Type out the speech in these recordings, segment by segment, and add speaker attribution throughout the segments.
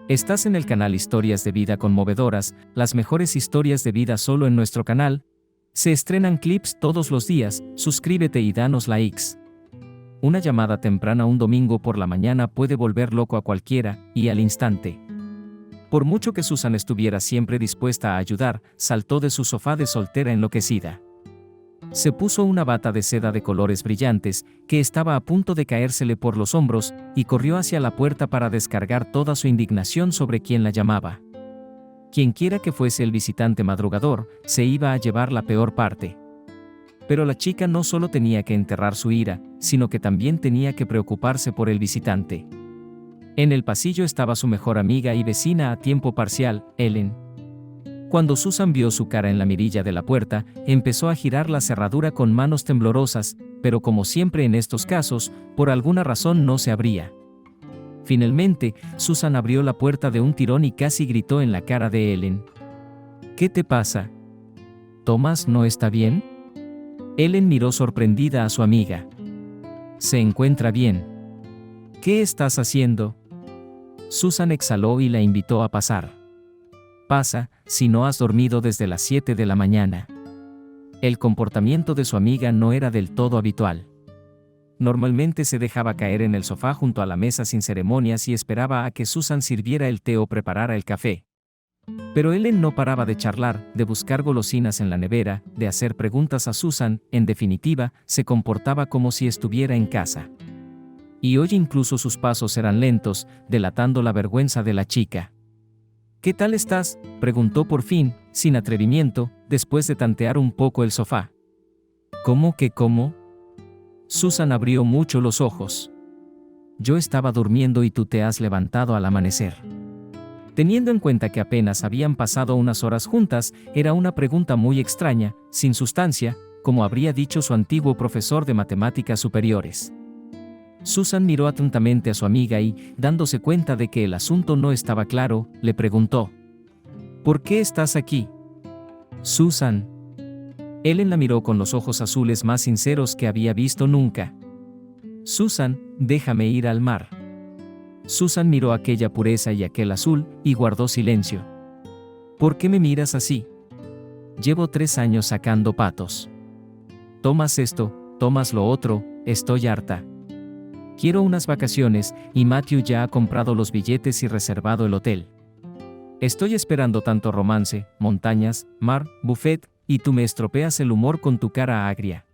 Speaker 1: Estás en el canal Historias de Vida Conmovedoras, las mejores historias de vida solo en nuestro canal. Se estrenan clips todos los días, suscríbete y danos likes. Una llamada temprana un domingo por la mañana puede volver loco a cualquiera, y al instante. Por mucho que Susan estuviera siempre dispuesta a ayudar, saltó de su sofá de soltera enloquecida. Se puso una bata de seda de colores brillantes, que estaba a punto de caérsele por los hombros, y corrió hacia la puerta para descargar toda su indignación sobre quien la llamaba. Quienquiera que fuese el visitante madrugador, se iba a llevar la peor parte. Pero la chica no solo tenía que enterrar su ira, sino que también tenía que preocuparse por el visitante. En el pasillo estaba su mejor amiga y vecina a tiempo parcial, Ellen. Cuando Susan vio su cara en la mirilla de la puerta, empezó a girar la cerradura con manos temblorosas, pero como siempre en estos casos, por alguna razón no se abría. Finalmente, Susan abrió la puerta de un tirón y casi gritó en la cara de Ellen. ¿Qué te pasa? ¿Thomas no está bien? Ellen miró sorprendida a su amiga. ¿Se encuentra bien? ¿Qué estás haciendo? Susan exhaló y la invitó a pasar. Pasa, si no has dormido desde las 7 de la mañana. El comportamiento de su amiga no era del todo habitual. Normalmente se dejaba caer en el sofá junto a la mesa sin ceremonias y esperaba a que Susan sirviera el té o preparara el café. Pero Ellen no paraba de charlar, de buscar golosinas en la nevera, de hacer preguntas a Susan, en definitiva, se comportaba como si estuviera en casa. Y hoy incluso sus pasos eran lentos, delatando la vergüenza de la chica. ¿Qué tal estás?, preguntó por fin, sin atrevimiento, después de tantear un poco el sofá. ¿Cómo que cómo? Susan abrió mucho los ojos. Yo estaba durmiendo y tú te has levantado al amanecer. Teniendo en cuenta que apenas habían pasado unas horas juntas, era una pregunta muy extraña, sin sustancia, como habría dicho su antiguo profesor de matemáticas superiores. Susan miró atentamente a su amiga y, dándose cuenta de que el asunto no estaba claro, le preguntó: ¿Por qué estás aquí? Susan. Ellen la miró con los ojos azules más sinceros que había visto nunca. Susan, déjame ir al mar. Susan miró aquella pureza y aquel azul, y guardó silencio. ¿Por qué me miras así? Llevo 3 años sacando patos. Tomas esto, tomas lo otro, estoy harta. Quiero unas vacaciones, y Matthew ya ha comprado los billetes y reservado el hotel. Estoy esperando tanto romance, montañas, mar, buffet, y tú me estropeas el humor con tu cara agria.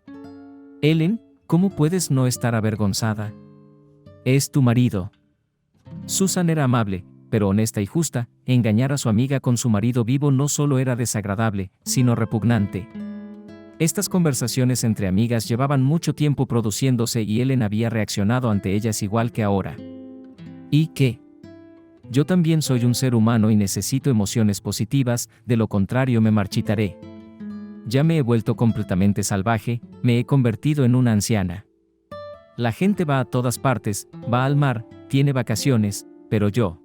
Speaker 1: Ellen, ¿cómo puedes no estar avergonzada? Es tu marido. Susan era amable, pero honesta y justa. Engañar a su amiga con su marido vivo no solo era desagradable, sino repugnante. Estas conversaciones entre amigas llevaban mucho tiempo produciéndose y Ellen había reaccionado ante ellas igual que ahora. ¿Y qué? Yo también soy un ser humano y necesito emociones positivas, de lo contrario me marchitaré. Ya me he vuelto completamente salvaje, me he convertido en una anciana. La gente va a todas partes, va al mar, tiene vacaciones, pero yo.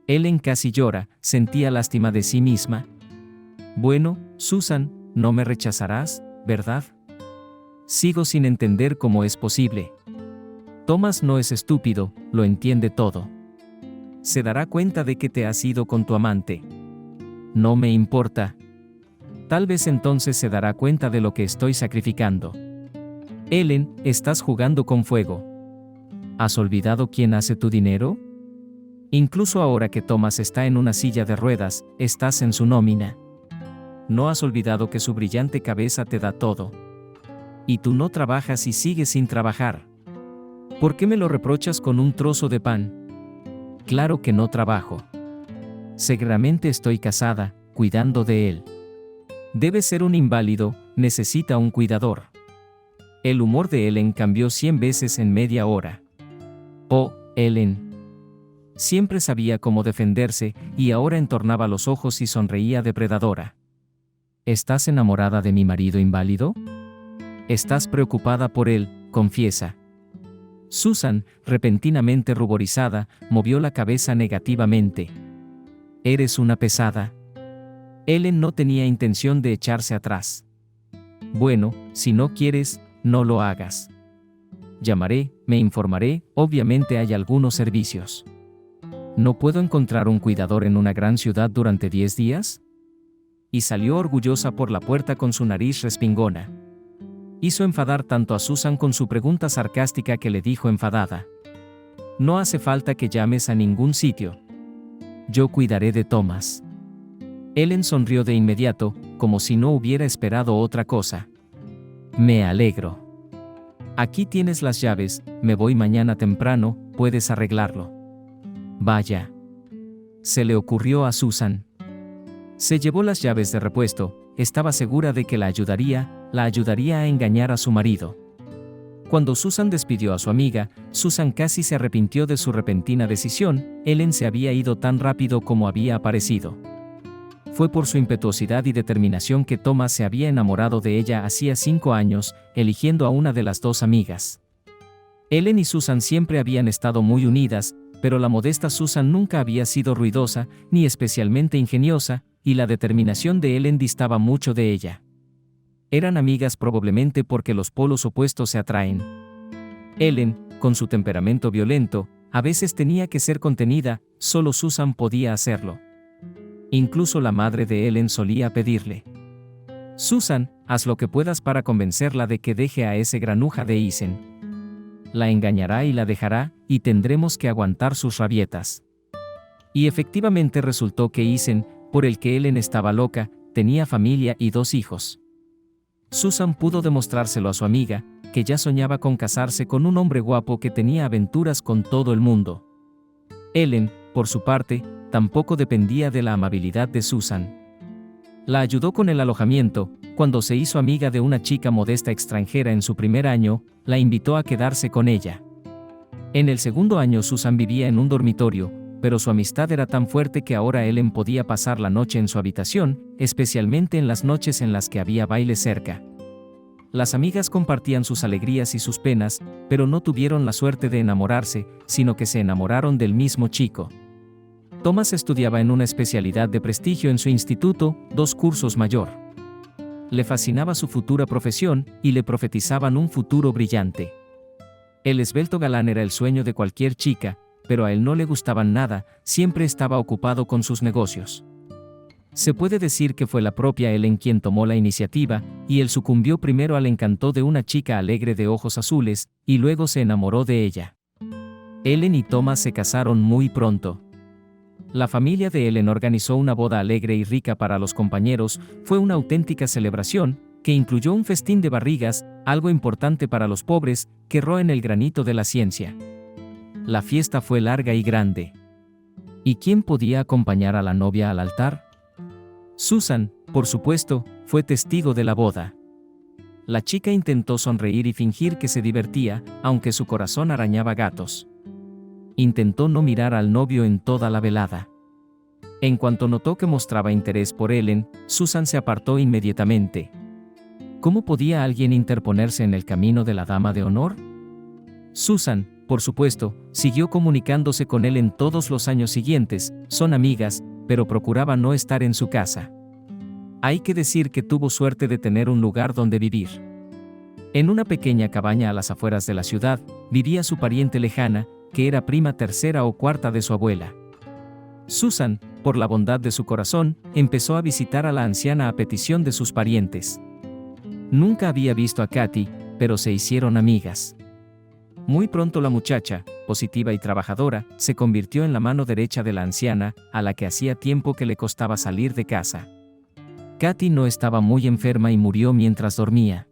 Speaker 1: Ellen casi llora, sentía lástima de sí misma. Bueno, Susan, no me rechazarás, ¿verdad? Sigo sin entender cómo es posible. Thomas no es estúpido, lo entiende todo. Se dará cuenta de que te has ido con tu amante. No me importa. Tal vez entonces se dará cuenta de lo que estoy sacrificando. Ellen, estás jugando con fuego. ¿Has olvidado quién hace tu dinero? Incluso ahora que Thomas está en una silla de ruedas, estás en su nómina. ¿No has olvidado que su brillante cabeza te da todo? Y tú no trabajas y sigues sin trabajar. ¿Por qué me lo reprochas con un trozo de pan? Claro que no trabajo. Seguramente estoy casada, cuidando de él. Debe ser un inválido, necesita un cuidador. El humor de Ellen cambió 100 veces en media hora. Oh, Ellen. Siempre sabía cómo defenderse, y ahora entornaba los ojos y sonreía depredadora. ¿Estás enamorada de mi marido inválido? Estás preocupada por él, confiesa. Susan, repentinamente ruborizada, movió la cabeza negativamente. Eres una pesada. Ellen no tenía intención de echarse atrás. Bueno, si no quieres, no lo hagas. Llamaré, me informaré, obviamente hay algunos servicios. ¿No puedo encontrar un cuidador en una gran ciudad durante 10 días? Y salió orgullosa por la puerta con su nariz respingona. Hizo enfadar tanto a Susan con su pregunta sarcástica que le dijo enfadada: «No hace falta que llames a ningún sitio. Yo cuidaré de Thomas». Ellen sonrió de inmediato, como si no hubiera esperado otra cosa. «Me alegro. Aquí tienes las llaves, me voy mañana temprano, puedes arreglarlo». «Vaya», se le ocurrió a Susan. Se llevó las llaves de repuesto, estaba segura de que la ayudaría a engañar a su marido. Cuando Susan despidió a su amiga, Susan casi se arrepintió de su repentina decisión. Ellen se había ido tan rápido como había aparecido. Fue por su impetuosidad y determinación que Thomas se había enamorado de ella hacía 5 años, eligiendo a una de las dos amigas. Ellen y Susan siempre habían estado muy unidas, pero la modesta Susan nunca había sido ruidosa, ni especialmente ingeniosa, y la determinación de Ellen distaba mucho de ella. Eran amigas probablemente porque los polos opuestos se atraen. Ellen, con su temperamento violento, a veces tenía que ser contenida, solo Susan podía hacerlo. Incluso la madre de Ellen solía pedirle: «Susan, haz lo que puedas para convencerla de que deje a ese granuja de Isen. La engañará y la dejará, y tendremos que aguantar sus rabietas». Y efectivamente resultó que Isen, por el que Ellen estaba loca, tenía familia y 2 hijos. Susan pudo demostrárselo a su amiga, que ya soñaba con casarse con un hombre guapo que tenía aventuras con todo el mundo. Ellen, por su parte, tampoco dependía de la amabilidad de Susan. La ayudó con el alojamiento. Cuando se hizo amiga de una chica modesta extranjera en su primer año, la invitó a quedarse con ella. En el segundo año Susan vivía en un dormitorio, pero su amistad era tan fuerte que ahora Ellen podía pasar la noche en su habitación, especialmente en las noches en las que había baile cerca. Las amigas compartían sus alegrías y sus penas, pero no tuvieron la suerte de enamorarse, sino que se enamoraron del mismo chico. Thomas estudiaba en una especialidad de prestigio en su instituto, 2 cursos mayor. Le fascinaba su futura profesión, y le profetizaban un futuro brillante. El esbelto galán era el sueño de cualquier chica, pero a él no le gustaban nada, siempre estaba ocupado con sus negocios. Se puede decir que fue la propia Ellen quien tomó la iniciativa, y él sucumbió primero al encanto de una chica alegre de ojos azules, y luego se enamoró de ella. Ellen y Thomas se casaron muy pronto. La familia de Ellen organizó una boda alegre y rica para los compañeros. Fue una auténtica celebración, que incluyó un festín de barrigas, algo importante para los pobres, que roen el granito de la ciencia. La fiesta fue larga y grande. ¿Y quién podía acompañar a la novia al altar? Susan, por supuesto, fue testigo de la boda. La chica intentó sonreír y fingir que se divertía, aunque su corazón arañaba gatos. Intentó no mirar al novio en toda la velada. En cuanto notó que mostraba interés por Ellen, Susan se apartó inmediatamente. ¿Cómo podía alguien interponerse en el camino de la dama de honor? Susan, por supuesto, siguió comunicándose con él en todos los años siguientes. Son amigas, pero procuraba no estar en su casa. Hay que decir que tuvo suerte de tener un lugar donde vivir. En una pequeña cabaña a las afueras de la ciudad, vivía su pariente lejana, que era prima tercera o cuarta de su abuela. Susan, por la bondad de su corazón, empezó a visitar a la anciana a petición de sus parientes. Nunca había visto a Katy, pero se hicieron amigas. Muy pronto la muchacha, positiva y trabajadora, se convirtió en la mano derecha de la anciana, a la que hacía tiempo que le costaba salir de casa. Katy no estaba muy enferma y murió mientras dormía.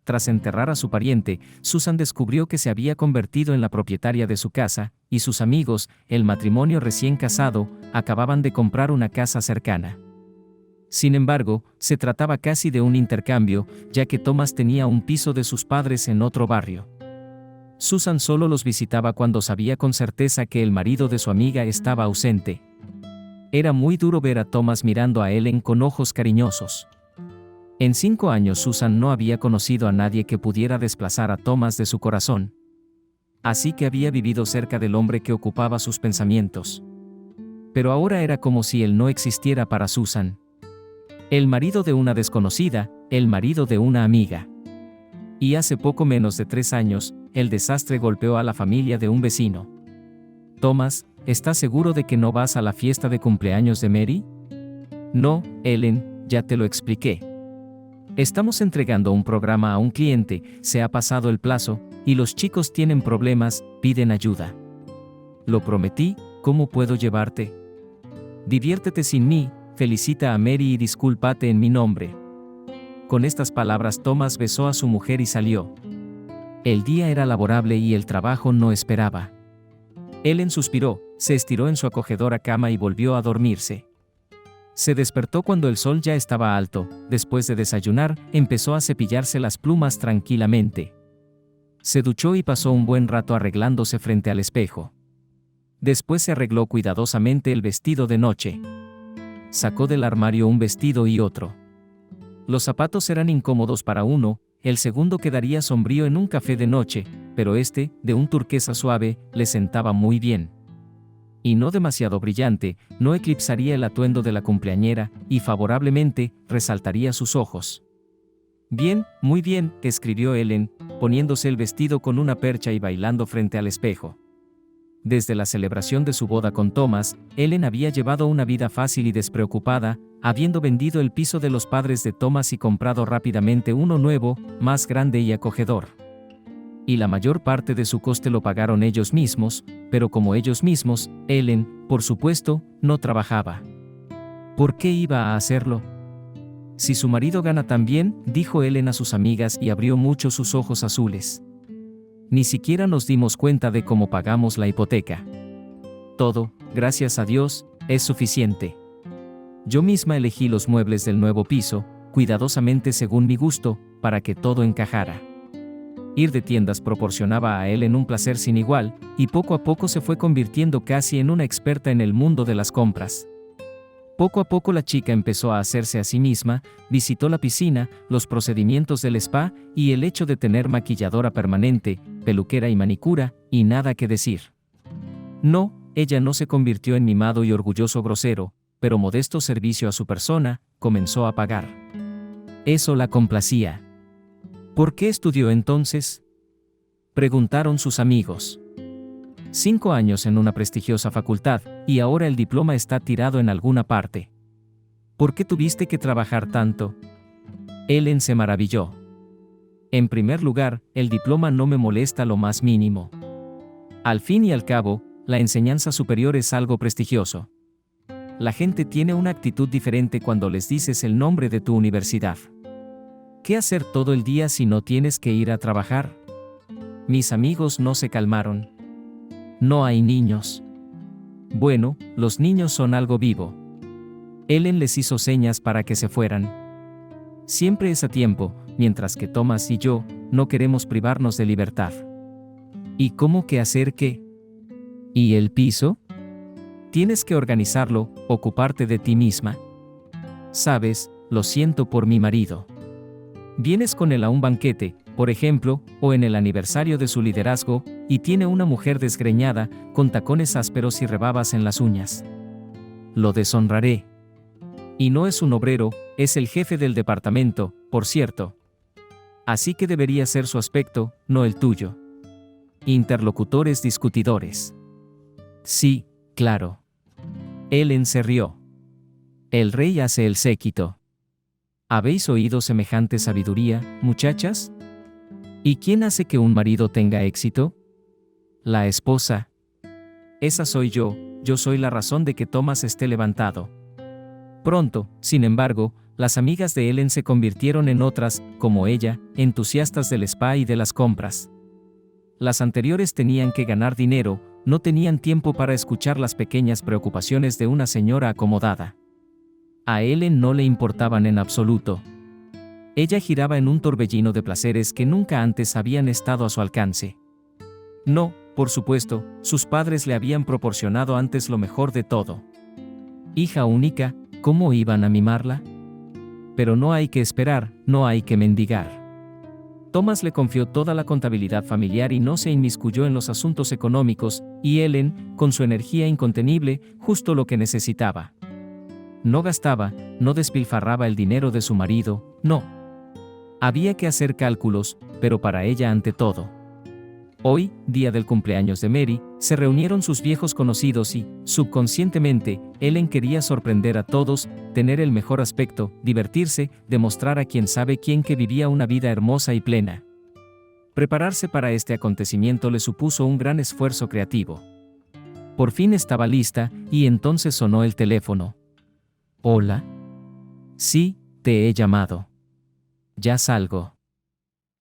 Speaker 1: Tras enterrar a su pariente, Susan descubrió que se había convertido en la propietaria de su casa, y sus amigos, el matrimonio recién casado, acababan de comprar una casa cercana. Sin embargo, se trataba casi de un intercambio, ya que Thomas tenía un piso de sus padres en otro barrio. Susan solo los visitaba cuando sabía con certeza que el marido de su amiga estaba ausente. Era muy duro ver a Thomas mirando a Ellen con ojos cariñosos. En 5 años Susan no había conocido a nadie que pudiera desplazar a Thomas de su corazón. Así que había vivido cerca del hombre que ocupaba sus pensamientos. Pero ahora era como si él no existiera para Susan. El marido de una desconocida, el marido de una amiga. Y hace poco menos de 3 años, el desastre golpeó a la familia de un vecino. Thomas, ¿estás seguro de que no vas a la fiesta de cumpleaños de Mary? No, Ellen, ya te lo expliqué. Estamos entregando un programa a un cliente, se ha pasado el plazo, y los chicos tienen problemas, piden ayuda. Lo prometí, ¿cómo puedo llevarte? Diviértete sin mí, felicita a Mary y discúlpate en mi nombre. Con estas palabras Thomas besó a su mujer y salió. El día era laborable y el trabajo no esperaba. Ellen suspiró, se estiró en su acogedora cama y volvió a dormirse. Se despertó cuando el sol ya estaba alto. Después de desayunar, empezó a cepillarse las plumas tranquilamente. Se duchó y pasó un buen rato arreglándose frente al espejo. Después se arregló cuidadosamente el vestido de noche. Sacó del armario un vestido y otro. Los zapatos eran incómodos para uno, el segundo quedaría sombrío en un café de noche, pero este, de un turquesa suave, le sentaba muy bien. Y no demasiado brillante, no eclipsaría el atuendo de la cumpleañera, y favorablemente, resaltaría sus ojos. Bien, muy bien, escribió Ellen, poniéndose el vestido con una percha y bailando frente al espejo. Desde la celebración de su boda con Thomas, Ellen había llevado una vida fácil y despreocupada, habiendo vendido el piso de los padres de Thomas y comprado rápidamente uno nuevo, más grande y acogedor. Y la mayor parte de su coste lo pagaron ellos mismos, pero como ellos mismos, Ellen, por supuesto, no trabajaba. ¿Por qué iba a hacerlo? Si su marido gana tan bien, dijo Ellen a sus amigas y abrió mucho sus ojos azules. Ni siquiera nos dimos cuenta de cómo pagamos la hipoteca. Todo, gracias a Dios, es suficiente. Yo misma elegí los muebles del nuevo piso, cuidadosamente según mi gusto, para que todo encajara. Ir de tiendas proporcionaba a Ellen un placer sin igual, y poco a poco se fue convirtiendo casi en una experta en el mundo de las compras. Poco a poco la chica empezó a hacerse a sí misma, visitó la piscina, los procedimientos del spa, y el hecho de tener maquilladora permanente, peluquera y manicura, y nada que decir. No, ella no se convirtió en mimado y orgulloso grosero, pero modesto servicio a su persona, comenzó a pagar. Eso la complacía. ¿Por qué estudió entonces?, preguntaron sus amigos. 5 años en una prestigiosa facultad, y ahora el diploma está tirado en alguna parte. ¿Por qué tuviste que trabajar tanto? Ellen se maravilló. En primer lugar, el diploma no me molesta lo más mínimo. Al fin y al cabo, la enseñanza superior es algo prestigioso. La gente tiene una actitud diferente cuando les dices el nombre de tu universidad. ¿Qué hacer todo el día si no tienes que ir a trabajar? Mis amigos no se calmaron. No hay niños. Bueno, los niños son algo vivo. Ellen les hizo señas para que se fueran. Siempre es a tiempo, mientras que Thomas y yo no queremos privarnos de libertad. ¿Y cómo que hacer qué? ¿Y el piso? Tienes que organizarlo, ocuparte de ti misma. Sabes, lo siento por mi marido. Vienes con él a un banquete, por ejemplo, o en el aniversario de su liderazgo, y tiene una mujer desgreñada, con tacones ásperos y rebabas en las uñas. Lo deshonraré. Y no es un obrero, es el jefe del departamento, por cierto. Así que debería ser su aspecto, no el tuyo. Interlocutores discutidores. Sí, claro. Ellen se rió. El rey hace el séquito. ¿Habéis oído semejante sabiduría, muchachas? ¿Y quién hace que un marido tenga éxito? La esposa. Esa soy yo soy la razón de que Thomas esté levantado. Pronto, sin embargo, las amigas de Ellen se convirtieron en otras, como ella, entusiastas del spa y de las compras. Las anteriores tenían que ganar dinero, no tenían tiempo para escuchar las pequeñas preocupaciones de una señora acomodada. A Ellen no le importaban en absoluto. Ella giraba en un torbellino de placeres que nunca antes habían estado a su alcance. No, por supuesto, sus padres le habían proporcionado antes lo mejor de todo. Hija única, ¿cómo iban a mimarla? Pero no hay que esperar, no hay que mendigar. Thomas le confió toda la contabilidad familiar y no se inmiscuyó en los asuntos económicos, y Ellen, con su energía incontenible, justo lo que necesitaba. No gastaba, no despilfarraba el dinero de su marido, no. Había que hacer cálculos, pero para ella ante todo. Hoy, día del cumpleaños de Mary, se reunieron sus viejos conocidos y, subconscientemente, Ellen quería sorprender a todos, tener el mejor aspecto, divertirse, demostrar a quien sabe quién que vivía una vida hermosa y plena. Prepararse para este acontecimiento le supuso un gran esfuerzo creativo. Por fin estaba lista, y entonces sonó el teléfono. ¿Hola? Sí, te he llamado. Ya salgo.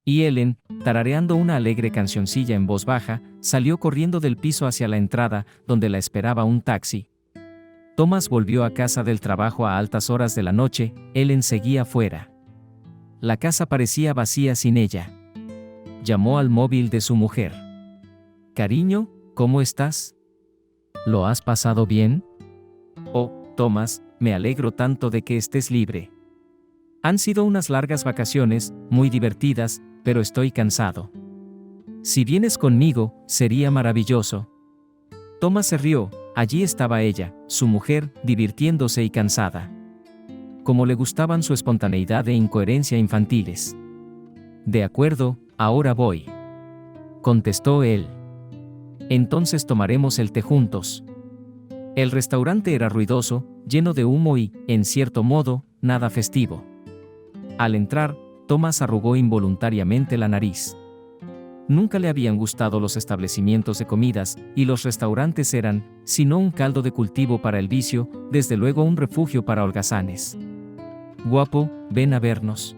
Speaker 1: Y Ellen, tarareando una alegre cancioncilla en voz baja, salió corriendo del piso hacia la entrada, donde la esperaba un taxi. Thomas volvió a casa del trabajo a altas horas de la noche, Ellen seguía fuera. La casa parecía vacía sin ella. Llamó al móvil de su mujer. Cariño, ¿cómo estás? ¿Lo has pasado bien? Oh, Thomas, me alegro tanto de que estés libre. Han sido unas largas vacaciones, muy divertidas, pero estoy cansado. Si vienes conmigo, sería maravilloso. Thomas se rió, allí estaba ella, su mujer, divirtiéndose y cansada. Como le gustaban su espontaneidad e incoherencia infantiles. De acuerdo, ahora voy. Contestó él. Entonces tomaremos el té juntos. El restaurante era ruidoso, lleno de humo y, en cierto modo, nada festivo. Al entrar, Thomas arrugó involuntariamente la nariz. Nunca le habían gustado los establecimientos de comidas, y los restaurantes eran, si no un caldo de cultivo para el vicio, desde luego un refugio para holgazanes. Guapo, ven a vernos.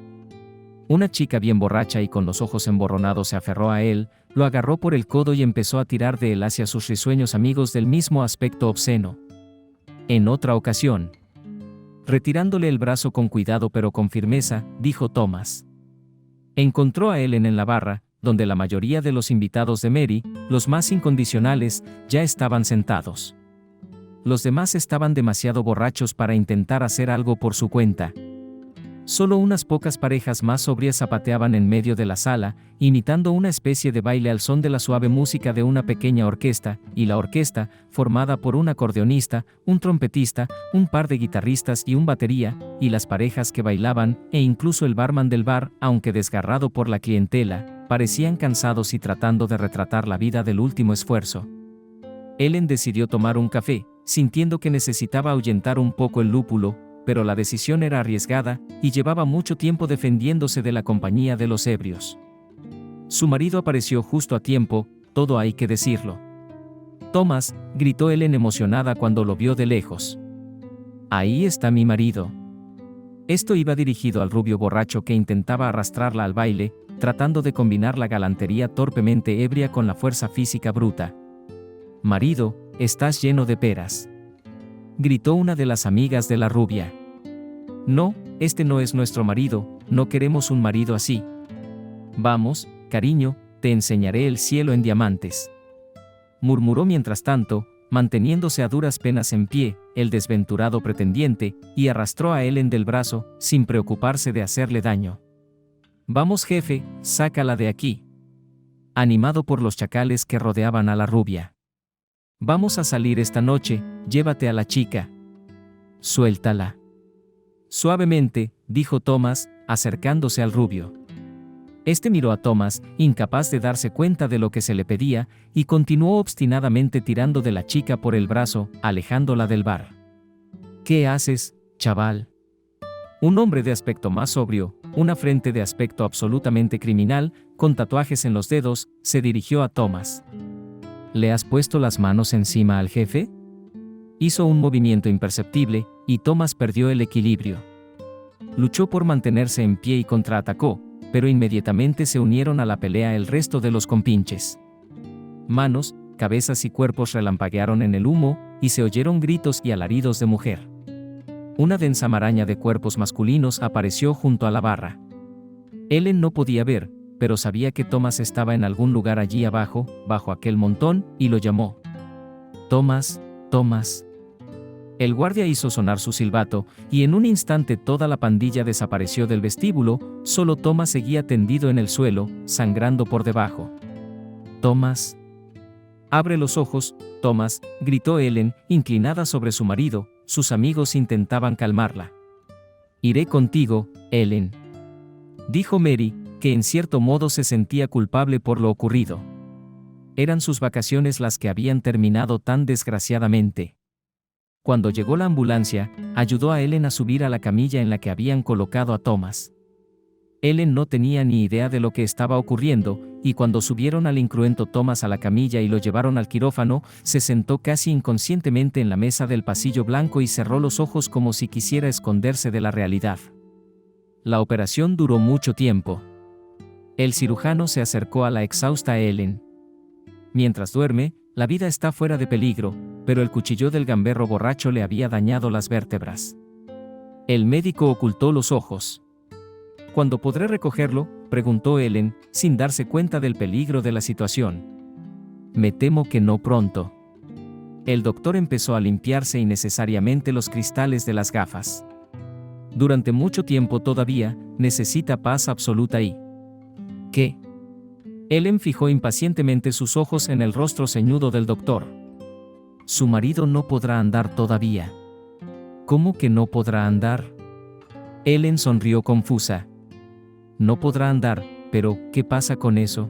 Speaker 1: Una chica bien borracha y con los ojos emborronados se aferró a él, lo agarró por el codo y empezó a tirar de él hacia sus risueños amigos del mismo aspecto obsceno. En otra ocasión, retirándole el brazo con cuidado pero con firmeza, dijo Thomas. Encontró a Ellen en la barra, donde la mayoría de los invitados de Mary, los más incondicionales, ya estaban sentados. Los demás estaban demasiado borrachos para intentar hacer algo por su cuenta. Solo unas pocas parejas más sobrias zapateaban en medio de la sala, imitando una especie de baile al son de la suave música de una pequeña orquesta, y la orquesta, formada por un acordeonista, un trompetista, un par de guitarristas y un batería, y las parejas que bailaban, e incluso el barman del bar, aunque desgarrado por la clientela, parecían cansados y tratando de retratar la vida del último esfuerzo. Ellen decidió tomar un café, sintiendo que necesitaba ahuyentar un poco el lúpulo, pero la decisión era arriesgada, y llevaba mucho tiempo defendiéndose de la compañía de los ebrios. Su marido apareció justo a tiempo, todo hay que decirlo. Thomas, gritó Ellen emocionada cuando lo vio de lejos. Ahí está mi marido. Esto iba dirigido al rubio borracho que intentaba arrastrarla al baile, tratando de combinar la galantería torpemente ebria con la fuerza física bruta. Marido, estás lleno de peras. Gritó una de las amigas de la rubia. No, este no es nuestro marido, no queremos un marido así. Vamos, cariño, te enseñaré el cielo en diamantes. Murmuró mientras tanto, manteniéndose a duras penas en pie, el desventurado pretendiente, y arrastró a Ellen del brazo, sin preocuparse de hacerle daño. Vamos jefe, sácala de aquí. Animado por los chacales que rodeaban a la rubia. Vamos a salir esta noche, llévate a la chica. Suéltala. Suavemente, dijo Thomas, acercándose al rubio. Este miró a Thomas, incapaz de darse cuenta de lo que se le pedía, y continuó obstinadamente tirando de la chica por el brazo, alejándola del bar. ¿Qué haces, chaval? Un hombre de aspecto más sobrio, una frente de aspecto absolutamente criminal, con tatuajes en los dedos, se dirigió a Thomas. ¿Le has puesto las manos encima al jefe? Hizo un movimiento imperceptible, y Thomas perdió el equilibrio. Luchó por mantenerse en pie y contraatacó, pero inmediatamente se unieron a la pelea el resto de los compinches. Manos, cabezas y cuerpos relampaguearon en el humo, y se oyeron gritos y alaridos de mujer. Una densa maraña de cuerpos masculinos apareció junto a la barra. Ellen no podía ver, pero sabía que Thomas estaba en algún lugar allí abajo, bajo aquel montón, y lo llamó. Thomas, Thomas. El guardia hizo sonar su silbato, y en un instante toda la pandilla desapareció del vestíbulo, solo Thomas seguía tendido en el suelo, sangrando por debajo. Thomas. Abre los ojos, Thomas, gritó Ellen, inclinada sobre su marido, sus amigos intentaban calmarla. Iré contigo, Ellen. Dijo Mary, que en cierto modo se sentía culpable por lo ocurrido. Eran sus vacaciones las que habían terminado tan desgraciadamente. Cuando llegó la ambulancia, ayudó a Ellen a subir a la camilla en la que habían colocado a Thomas. Ellen no tenía ni idea de lo que estaba ocurriendo, y cuando subieron al incruento Thomas a la camilla y lo llevaron al quirófano, se sentó casi inconscientemente en la mesa del pasillo blanco y cerró los ojos como si quisiera esconderse de la realidad. La operación duró mucho tiempo. El cirujano se acercó a la exhausta Ellen. Mientras duerme, la vida está fuera de peligro, pero el cuchillo del gamberro borracho le había dañado las vértebras. El médico ocultó los ojos. ¿Cuándo podré recogerlo?, preguntó Ellen, sin darse cuenta del peligro de la situación. Me temo que no pronto. El doctor empezó a limpiarse innecesariamente los cristales de las gafas. Durante mucho tiempo todavía, necesita paz absoluta y... ¿Qué? Ellen fijó impacientemente sus ojos en el rostro ceñudo del doctor. Su marido no podrá andar todavía. ¿Cómo que no podrá andar? Ellen sonrió confusa. No podrá andar, pero ¿qué pasa con eso?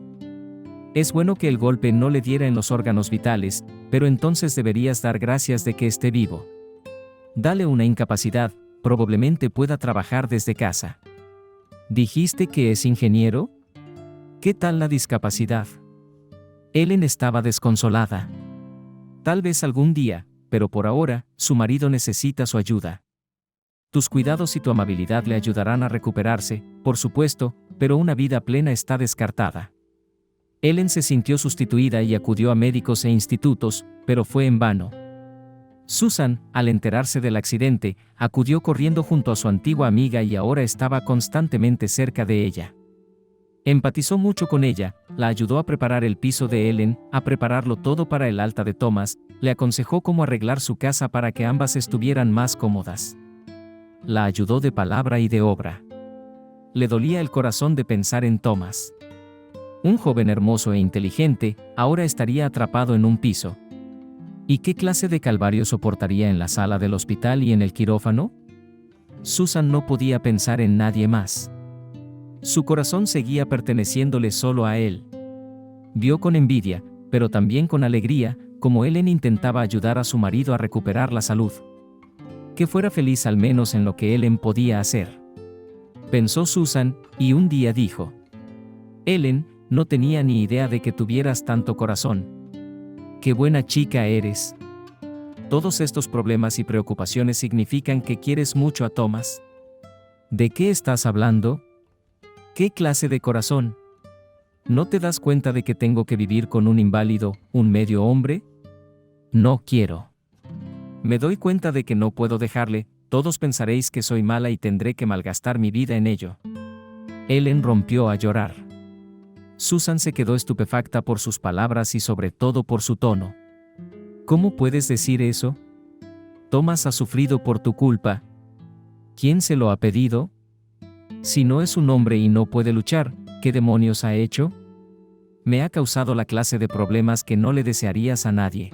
Speaker 1: Es bueno que el golpe no le diera en los órganos vitales, pero entonces deberías dar gracias de que esté vivo. Dale una incapacidad, probablemente pueda trabajar desde casa. ¿Dijiste que es ingeniero? ¿Qué tal la discapacidad? Ellen estaba desconsolada. Tal vez algún día, pero por ahora, su marido necesita su ayuda. Tus cuidados y tu amabilidad le ayudarán a recuperarse, por supuesto, pero una vida plena está descartada. Ellen se sintió sustituida y acudió a médicos e institutos, pero fue en vano. Susan, al enterarse del accidente, acudió corriendo junto a su antigua amiga y ahora estaba constantemente cerca de ella. Empatizó mucho con ella, la ayudó a preparar el piso de Ellen, a prepararlo todo para el alta de Thomas, le aconsejó cómo arreglar su casa para que ambas estuvieran más cómodas. La ayudó de palabra y de obra. Le dolía el corazón de pensar en Thomas. Un joven hermoso e inteligente, ahora estaría atrapado en un piso. ¿Y qué clase de calvario soportaría en la sala del hospital y en el quirófano? Susan no podía pensar en nadie más. Su corazón seguía perteneciéndole solo a él. Vio con envidia, pero también con alegría, cómo Ellen intentaba ayudar a su marido a recuperar la salud. Que fuera feliz al menos en lo que Ellen podía hacer. Pensó Susan, y un día dijo: Ellen, no tenía ni idea de que tuvieras tanto corazón. ¡Qué buena chica eres! Todos estos problemas y preocupaciones significan que quieres mucho a Thomas. ¿De qué estás hablando? ¿Qué clase de corazón? ¿No te das cuenta de que tengo que vivir con un inválido, un medio hombre? No quiero. Me doy cuenta de que no puedo dejarle, todos pensaréis que soy mala y tendré que malgastar mi vida en ello. Ellen rompió a llorar. Susan se quedó estupefacta por sus palabras y sobre todo por su tono. ¿Cómo puedes decir eso? Thomas ha sufrido por tu culpa. ¿Quién se lo ha pedido? Si no es un hombre y no puede luchar, ¿qué demonios ha hecho? Me ha causado la clase de problemas que no le desearías a nadie.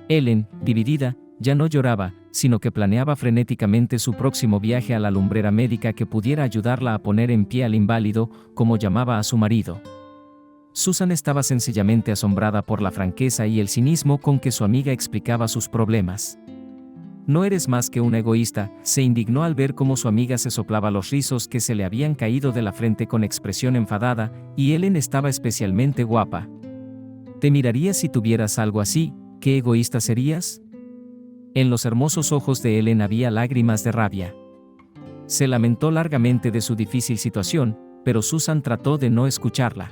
Speaker 1: Ellen, dividida, ya no lloraba, sino que planeaba frenéticamente su próximo viaje a la lumbrera médica que pudiera ayudarla a poner en pie al inválido, como llamaba a su marido. Susan estaba sencillamente asombrada por la franqueza y el cinismo con que su amiga explicaba sus problemas. No eres más que una egoísta, se indignó al ver cómo su amiga se soplaba los rizos que se le habían caído de la frente con expresión enfadada, y Ellen estaba especialmente guapa. ¿Te mirarías si tuvieras algo así? ¿Qué egoísta serías? En los hermosos ojos de Ellen había lágrimas de rabia. Se lamentó largamente de su difícil situación, pero Susan trató de no escucharla.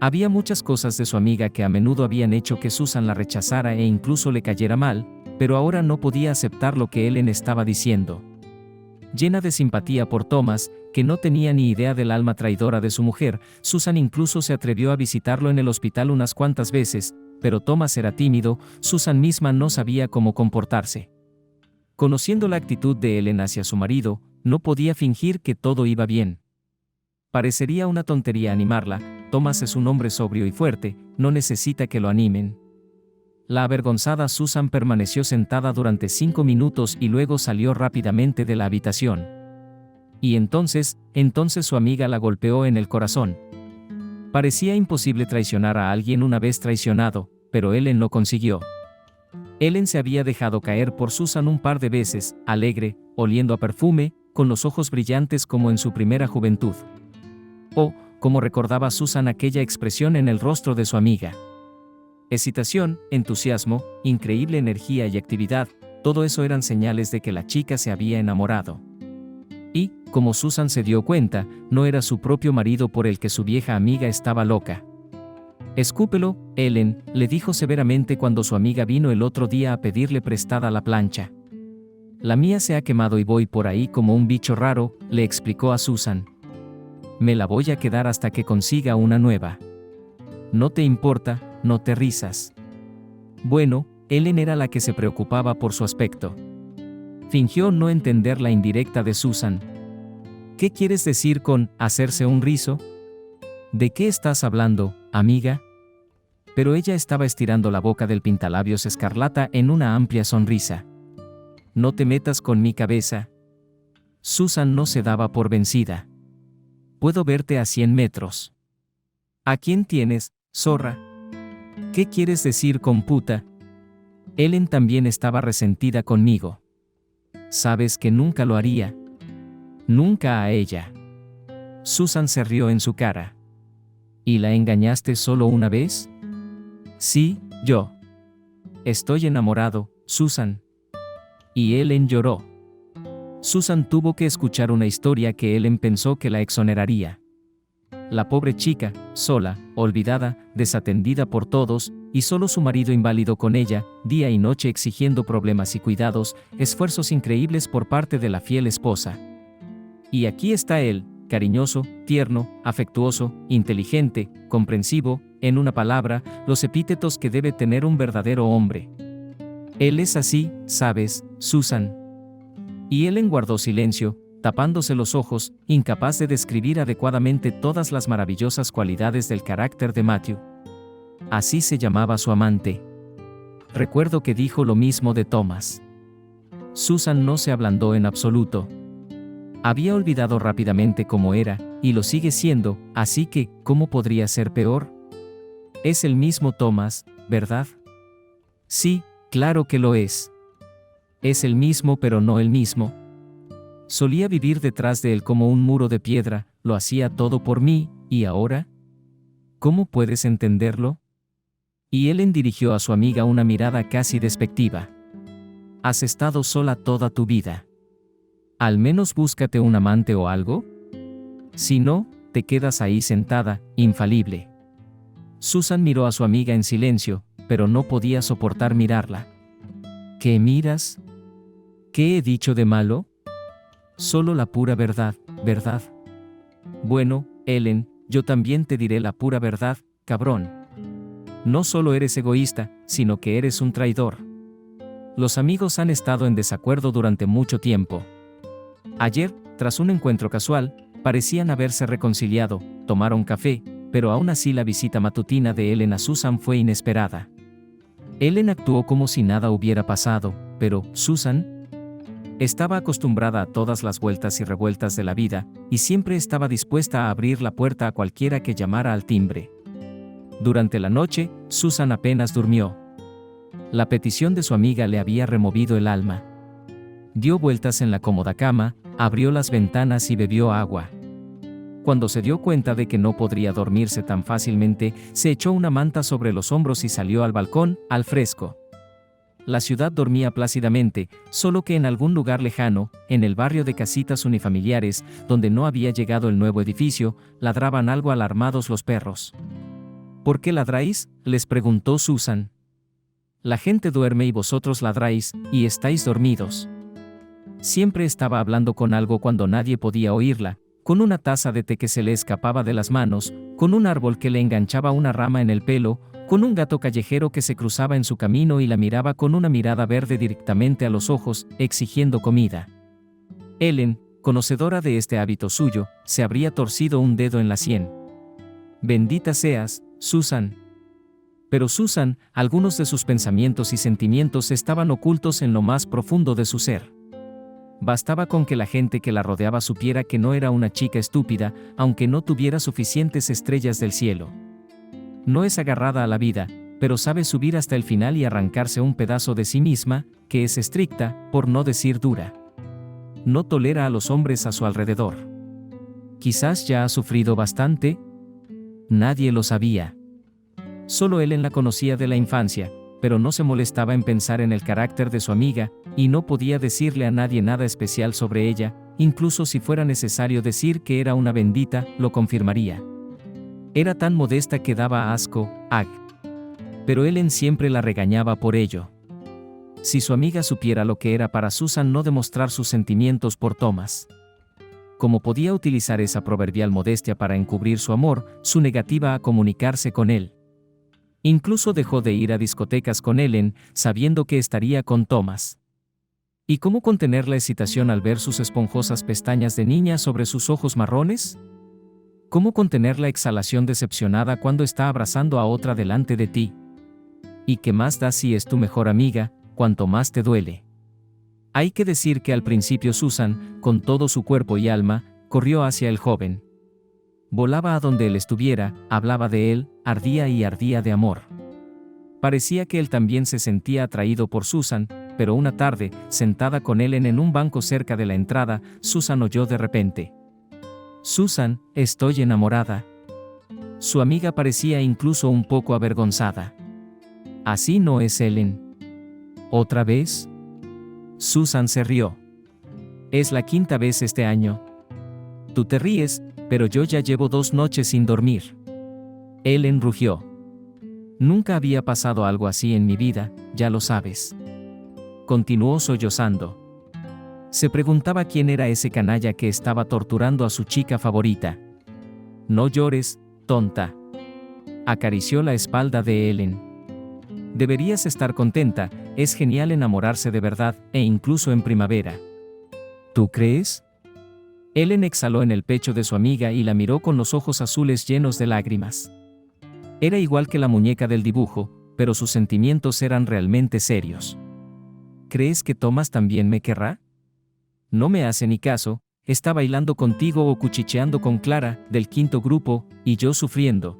Speaker 1: Había muchas cosas de su amiga que a menudo habían hecho que Susan la rechazara e incluso le cayera mal, pero ahora no podía aceptar lo que Ellen estaba diciendo. Llena de simpatía por Thomas, que no tenía ni idea del alma traidora de su mujer, Susan incluso se atrevió a visitarlo en el hospital unas cuantas veces, pero Thomas era tímido, Susan misma no sabía cómo comportarse. Conociendo la actitud de Ellen hacia su marido, no podía fingir que todo iba bien. Parecería una tontería animarla, Thomas es un hombre sobrio y fuerte, no necesita que lo animen. La avergonzada Susan permaneció sentada durante 5 minutos y luego salió rápidamente de la habitación. Y entonces su amiga la golpeó en el corazón. Parecía imposible traicionar a alguien una vez traicionado, pero Ellen lo consiguió. Ellen se había dejado caer por Susan un par de veces, alegre, oliendo a perfume, con los ojos brillantes como en su primera juventud. Oh, cómo recordaba Susan aquella expresión en el rostro de su amiga. Excitación, entusiasmo, increíble energía y actividad, todo eso eran señales de que la chica se había enamorado. Y, como Susan se dio cuenta, no era su propio marido por el que su vieja amiga estaba loca. «Escúpelo, Ellen», le dijo severamente cuando su amiga vino el otro día a pedirle prestada la plancha. «La mía se ha quemado y voy por ahí como un bicho raro», le explicó a Susan. «Me la voy a quedar hasta que consiga una nueva». «¿No te importa? ¿No te risas?» Bueno, Ellen era la que se preocupaba por su aspecto. Fingió no entender la indirecta de Susan. «¿Qué quieres decir con hacerse un rizo? ¿De qué estás hablando, amiga?» Pero ella estaba estirando la boca del pintalabios escarlata en una amplia sonrisa. «No te metas con mi cabeza». Susan no se daba por vencida. «Puedo verte a 100 metros». «¿A quién tienes, zorra? ¿Qué quieres decir con puta?» Ellen también estaba resentida conmigo. «Sabes que nunca lo haría». «Nunca a ella». Susan se rió en su cara. «¿Y la engañaste solo una vez?» «Sí, yo. Estoy enamorado, Susan». Y Ellen lloró. Susan tuvo que escuchar una historia que Ellen pensó que la exoneraría. La pobre chica, sola, olvidada, desatendida por todos, y solo su marido inválido con ella, día y noche exigiendo problemas y cuidados, esfuerzos increíbles por parte de la fiel esposa. Y aquí está él, cariñoso, tierno, afectuoso, inteligente, comprensivo, en una palabra, los epítetos que debe tener un verdadero hombre. Él es así, ¿sabes, Susan? Y Ellen guardó silencio, tapándose los ojos, incapaz de describir adecuadamente todas las maravillosas cualidades del carácter de Matthew. Así se llamaba su amante. Recuerdo que dijo lo mismo de Thomas. Susan no se ablandó en absoluto. Había olvidado rápidamente cómo era, y lo sigue siendo, así que, ¿cómo podría ser peor? Es el mismo Thomas, ¿verdad? Sí, claro que lo es. Es el mismo pero no el mismo. Solía vivir detrás de él como un muro de piedra, lo hacía todo por mí, ¿y ahora? ¿Cómo puedes entenderlo? Y Ellen dirigió a su amiga una mirada casi despectiva. ¿Has estado sola toda tu vida? Al menos búscate un amante o algo. Si no, te quedas ahí sentada, infalible. Susan miró a su amiga en silencio, pero no podía soportar mirarla. ¿Qué miras? ¿Qué he dicho de malo? Solo la pura verdad, ¿verdad? Bueno, Ellen, yo también te diré la pura verdad, cabrón. No solo eres egoísta, sino que eres un traidor. Los amigos han estado en desacuerdo durante mucho tiempo. Ayer, tras un encuentro casual, parecían haberse reconciliado, tomaron café, pero aún así la visita matutina de Ellen a Susan fue inesperada. Ellen actuó como si nada hubiera pasado, pero Susan estaba acostumbrada a todas las vueltas y revueltas de la vida, y siempre estaba dispuesta a abrir la puerta a cualquiera que llamara al timbre. Durante la noche, Susan apenas durmió. La petición de su amiga le había removido el alma. Dio vueltas en la cómoda cama, abrió las ventanas y bebió agua. Cuando se dio cuenta de que no podría dormirse tan fácilmente, se echó una manta sobre los hombros y salió al balcón, al fresco. La ciudad dormía plácidamente, solo que en algún lugar lejano, en el barrio de casitas unifamiliares, donde no había llegado el nuevo edificio, ladraban algo alarmados los perros. ¿Por qué ladráis?, les preguntó Susan. La gente duerme y vosotros ladráis, y estáis dormidos. Siempre estaba hablando con algo cuando nadie podía oírla, con una taza de té que se le escapaba de las manos, con un árbol que le enganchaba una rama en el pelo, con un gato callejero que se cruzaba en su camino y la miraba con una mirada verde directamente a los ojos, exigiendo comida. Ellen, conocedora de este hábito suyo, se habría torcido un dedo en la sien. Bendita seas, Susan. Pero Susan, algunos de sus pensamientos y sentimientos estaban ocultos en lo más profundo de su ser. Bastaba con que la gente que la rodeaba supiera que no era una chica estúpida, aunque no tuviera suficientes estrellas del cielo. No es agarrada a la vida, pero sabe subir hasta el final y arrancarse un pedazo de sí misma, que es estricta, por no decir dura. No tolera a los hombres a su alrededor. Quizás ya ha sufrido bastante. Nadie lo sabía. Solo Ellen la conocía de la infancia, pero no se molestaba en pensar en el carácter de su amiga, y no podía decirle a nadie nada especial sobre ella, incluso si fuera necesario decir que era una bendita, lo confirmaría. Era tan modesta que daba asco, pero Ellen siempre la regañaba por ello. Si su amiga supiera lo que era para Susan no demostrar sus sentimientos por Thomas. Cómo podía utilizar esa proverbial modestia para encubrir su amor, su negativa a comunicarse con él. Incluso dejó de ir a discotecas con Ellen, sabiendo que estaría con Thomas. ¿Y cómo contener la excitación al ver sus esponjosas pestañas de niña sobre sus ojos marrones? ¿Cómo contener la exhalación decepcionada cuando está abrazando a otra delante de ti? ¿Y qué más da si es tu mejor amiga, cuanto más te duele? Hay que decir que al principio Susan, con todo su cuerpo y alma, corrió hacia el joven. Volaba a donde él estuviera, hablaba de él, ardía y ardía de amor. Parecía que él también se sentía atraído por Susan, pero una tarde, sentada con Ellen en un banco cerca de la entrada, Susan oyó de repente: «Susan, estoy enamorada». Su amiga parecía incluso un poco avergonzada. «¿Así no es, Ellen? ¿Otra vez?». Susan se rió. «Es la quinta vez este año. Tú te ríes, pero yo ya llevo 2 noches sin dormir». Ellen rugió. «Nunca había pasado algo así en mi vida, ya lo sabes». Continuó sollozando. Se preguntaba quién era ese canalla que estaba torturando a su chica favorita. «No llores, tonta». Acarició la espalda de Ellen. «Deberías estar contenta, es genial enamorarse de verdad, e incluso en primavera». «¿Tú crees?». Ellen exhaló en el pecho de su amiga y la miró con los ojos azules llenos de lágrimas. Era igual que la muñeca del dibujo, pero sus sentimientos eran realmente serios. «¿Crees que Thomas también me querrá? No me hace ni caso, está bailando contigo o cuchicheando con Clara, del quinto grupo, y yo sufriendo».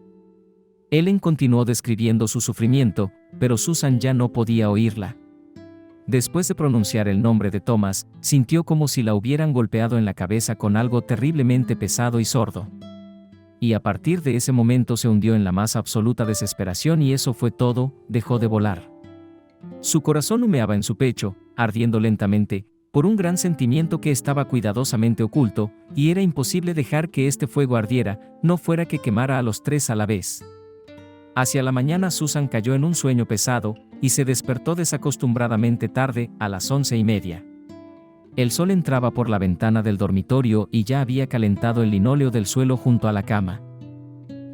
Speaker 1: Ellen continuó describiendo su sufrimiento, pero Susan ya no podía oírla. Después de pronunciar el nombre de Thomas, sintió como si la hubieran golpeado en la cabeza con algo terriblemente pesado y sordo. Y a partir de ese momento se hundió en la más absoluta desesperación y eso fue todo, dejó de volar. Su corazón humeaba en su pecho, ardiendo lentamente, por un gran sentimiento que estaba cuidadosamente oculto, y era imposible dejar que este fuego ardiera, no fuera que quemara a los 3 a la vez. Hacia la mañana Susan cayó en un sueño pesado, y se despertó desacostumbradamente tarde, a las 11:30. El sol entraba por la ventana del dormitorio y ya había calentado el linóleo del suelo junto a la cama.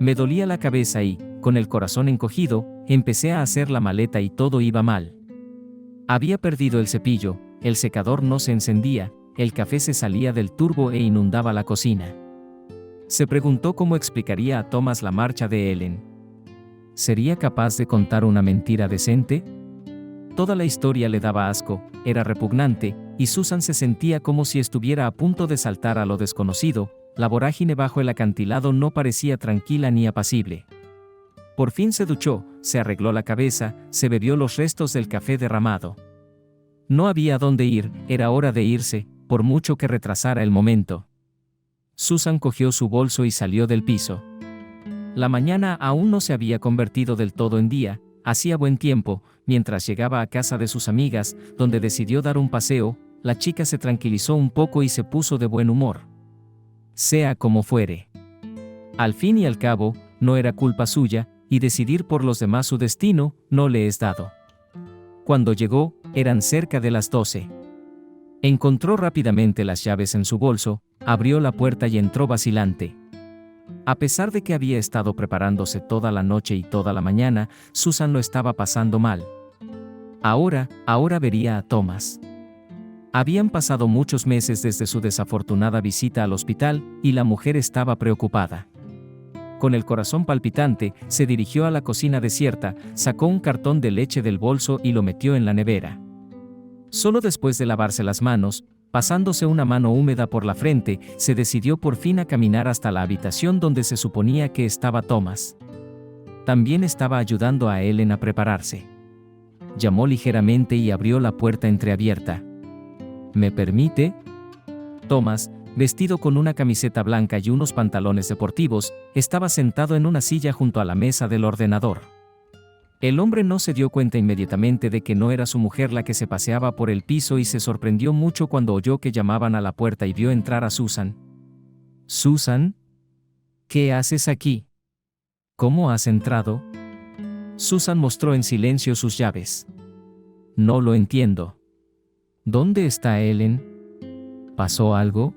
Speaker 1: Me dolía la cabeza y, con el corazón encogido, empecé a hacer la maleta y todo iba mal. Había perdido el cepillo, el secador no se encendía, el café se salía del turbo e inundaba la cocina. Se preguntó cómo explicaría a Thomas la marcha de Ellen. ¿Sería capaz de contar una mentira decente? Toda la historia le daba asco, era repugnante, y Susan se sentía como si estuviera a punto de saltar a lo desconocido. La vorágine bajo el acantilado no parecía tranquila ni apacible. Por fin se duchó, se arregló la cabeza, se bebió los restos del café derramado. No había dónde ir, era hora de irse, por mucho que retrasara el momento. Susan cogió su bolso y salió del piso. La mañana aún no se había convertido del todo en día, hacía buen tiempo. Mientras llegaba a casa de sus amigas, donde decidió dar un paseo, la chica se tranquilizó un poco y se puso de buen humor. Sea como fuere. Al fin y al cabo, no era culpa suya, y decidir por los demás su destino, no le es dado. Cuando llegó, eran cerca de las 12. Encontró rápidamente las llaves en su bolso, abrió la puerta y entró vacilante. A pesar de que había estado preparándose toda la noche y toda la mañana, Susan lo estaba pasando mal. Ahora vería a Thomas. Habían pasado muchos meses desde su desafortunada visita al hospital, y la mujer estaba preocupada. Con el corazón palpitante, se dirigió a la cocina desierta, sacó un cartón de leche del bolso y lo metió en la nevera. Solo después de lavarse las manos, Pasándose una mano húmeda por la frente, se decidió por fin a caminar hasta la habitación donde se suponía que estaba Thomas. También estaba ayudando a Ellen a prepararse. Llamó ligeramente y abrió la puerta entreabierta. ¿Me permite? Thomas, vestido con una camiseta blanca y unos pantalones deportivos, estaba sentado en una silla junto a la mesa del ordenador. El hombre no se dio cuenta inmediatamente de que no era su mujer la que se paseaba por el piso y se sorprendió mucho cuando oyó que llamaban a la puerta y vio entrar a Susan. «¿Susan? ¿Qué haces aquí? ¿Cómo has entrado?» Susan mostró en silencio sus llaves. «No lo entiendo. ¿Dónde está Ellen? ¿Pasó algo?»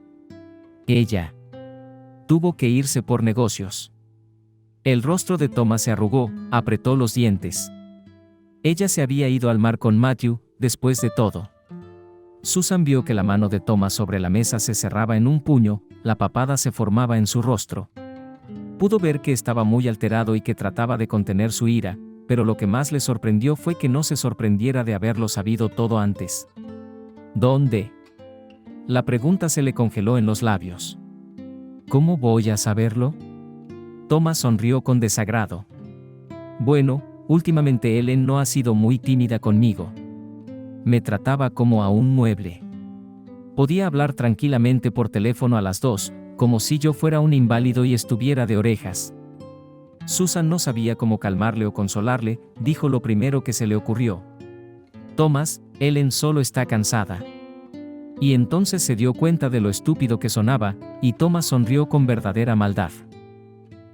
Speaker 1: «Ella tuvo que irse por negocios». El rostro de Thomas se arrugó, apretó los dientes. Ella se había ido al mar con Matthew, después de todo. Susan vio que la mano de Thomas sobre la mesa se cerraba en un puño, la papada se formaba en su rostro. Pudo ver que estaba muy alterado y que trataba de contener su ira, pero lo que más le sorprendió fue que no se sorprendiera de haberlo sabido todo antes. ¿Dónde? La pregunta se le congeló en los labios. ¿Cómo voy a saberlo? Thomas sonrió con desagrado. Bueno, últimamente Ellen no ha sido muy tímida conmigo. Me trataba como a un mueble. Podía hablar tranquilamente por teléfono a las 2, como si yo fuera un inválido y estuviera de orejas. Susan no sabía cómo calmarle o consolarle, dijo lo primero que se le ocurrió. Thomas, Ellen solo está cansada. Y entonces se dio cuenta de lo estúpido que sonaba, y Thomas sonrió con verdadera maldad.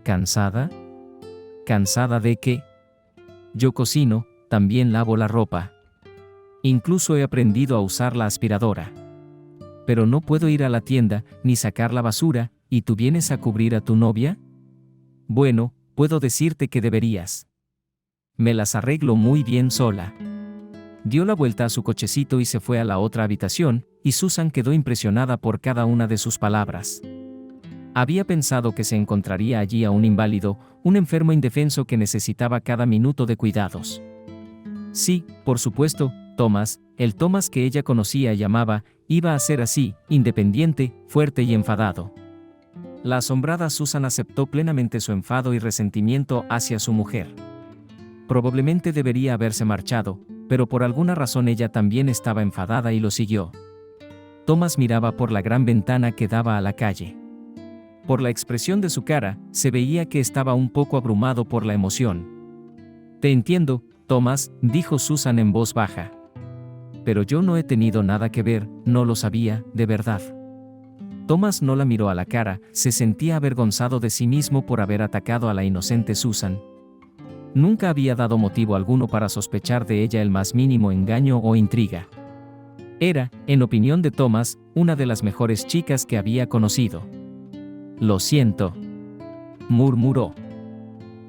Speaker 1: ¿Cansada? ¿Cansada de qué? Yo cocino, también lavo la ropa. Incluso he aprendido a usar la aspiradora. Pero no puedo ir a la tienda, ni sacar la basura, ¿y tú vienes a cubrir a tu novia? Bueno, puedo decirte que deberías. Me las arreglo muy bien sola. Dio la vuelta a su cochecito y se fue a la otra habitación, y Susan quedó impresionada por cada una de sus palabras. Había pensado que se encontraría allí a un inválido, un enfermo indefenso que necesitaba cada minuto de cuidados. Sí, por supuesto, Thomas, el Thomas que ella conocía y amaba, iba a ser así, independiente, fuerte y enfadado. La asombrada Susan aceptó plenamente su enfado y resentimiento hacia su mujer. Probablemente debería haberse marchado, pero por alguna razón ella también estaba enfadada y lo siguió. Thomas miraba por la gran ventana que daba a la calle. Por la expresión de su cara, se veía que estaba un poco abrumado por la emoción. «Te entiendo, Thomas», dijo Susan en voz baja. «Pero yo no he tenido nada que ver, no lo sabía, de verdad». Thomas no la miró a la cara, se sentía avergonzado de sí mismo por haber atacado a la inocente Susan. Nunca había dado motivo alguno para sospechar de ella el más mínimo engaño o intriga. Era, en opinión de Thomas, una de las mejores chicas que había conocido. «Lo siento», murmuró.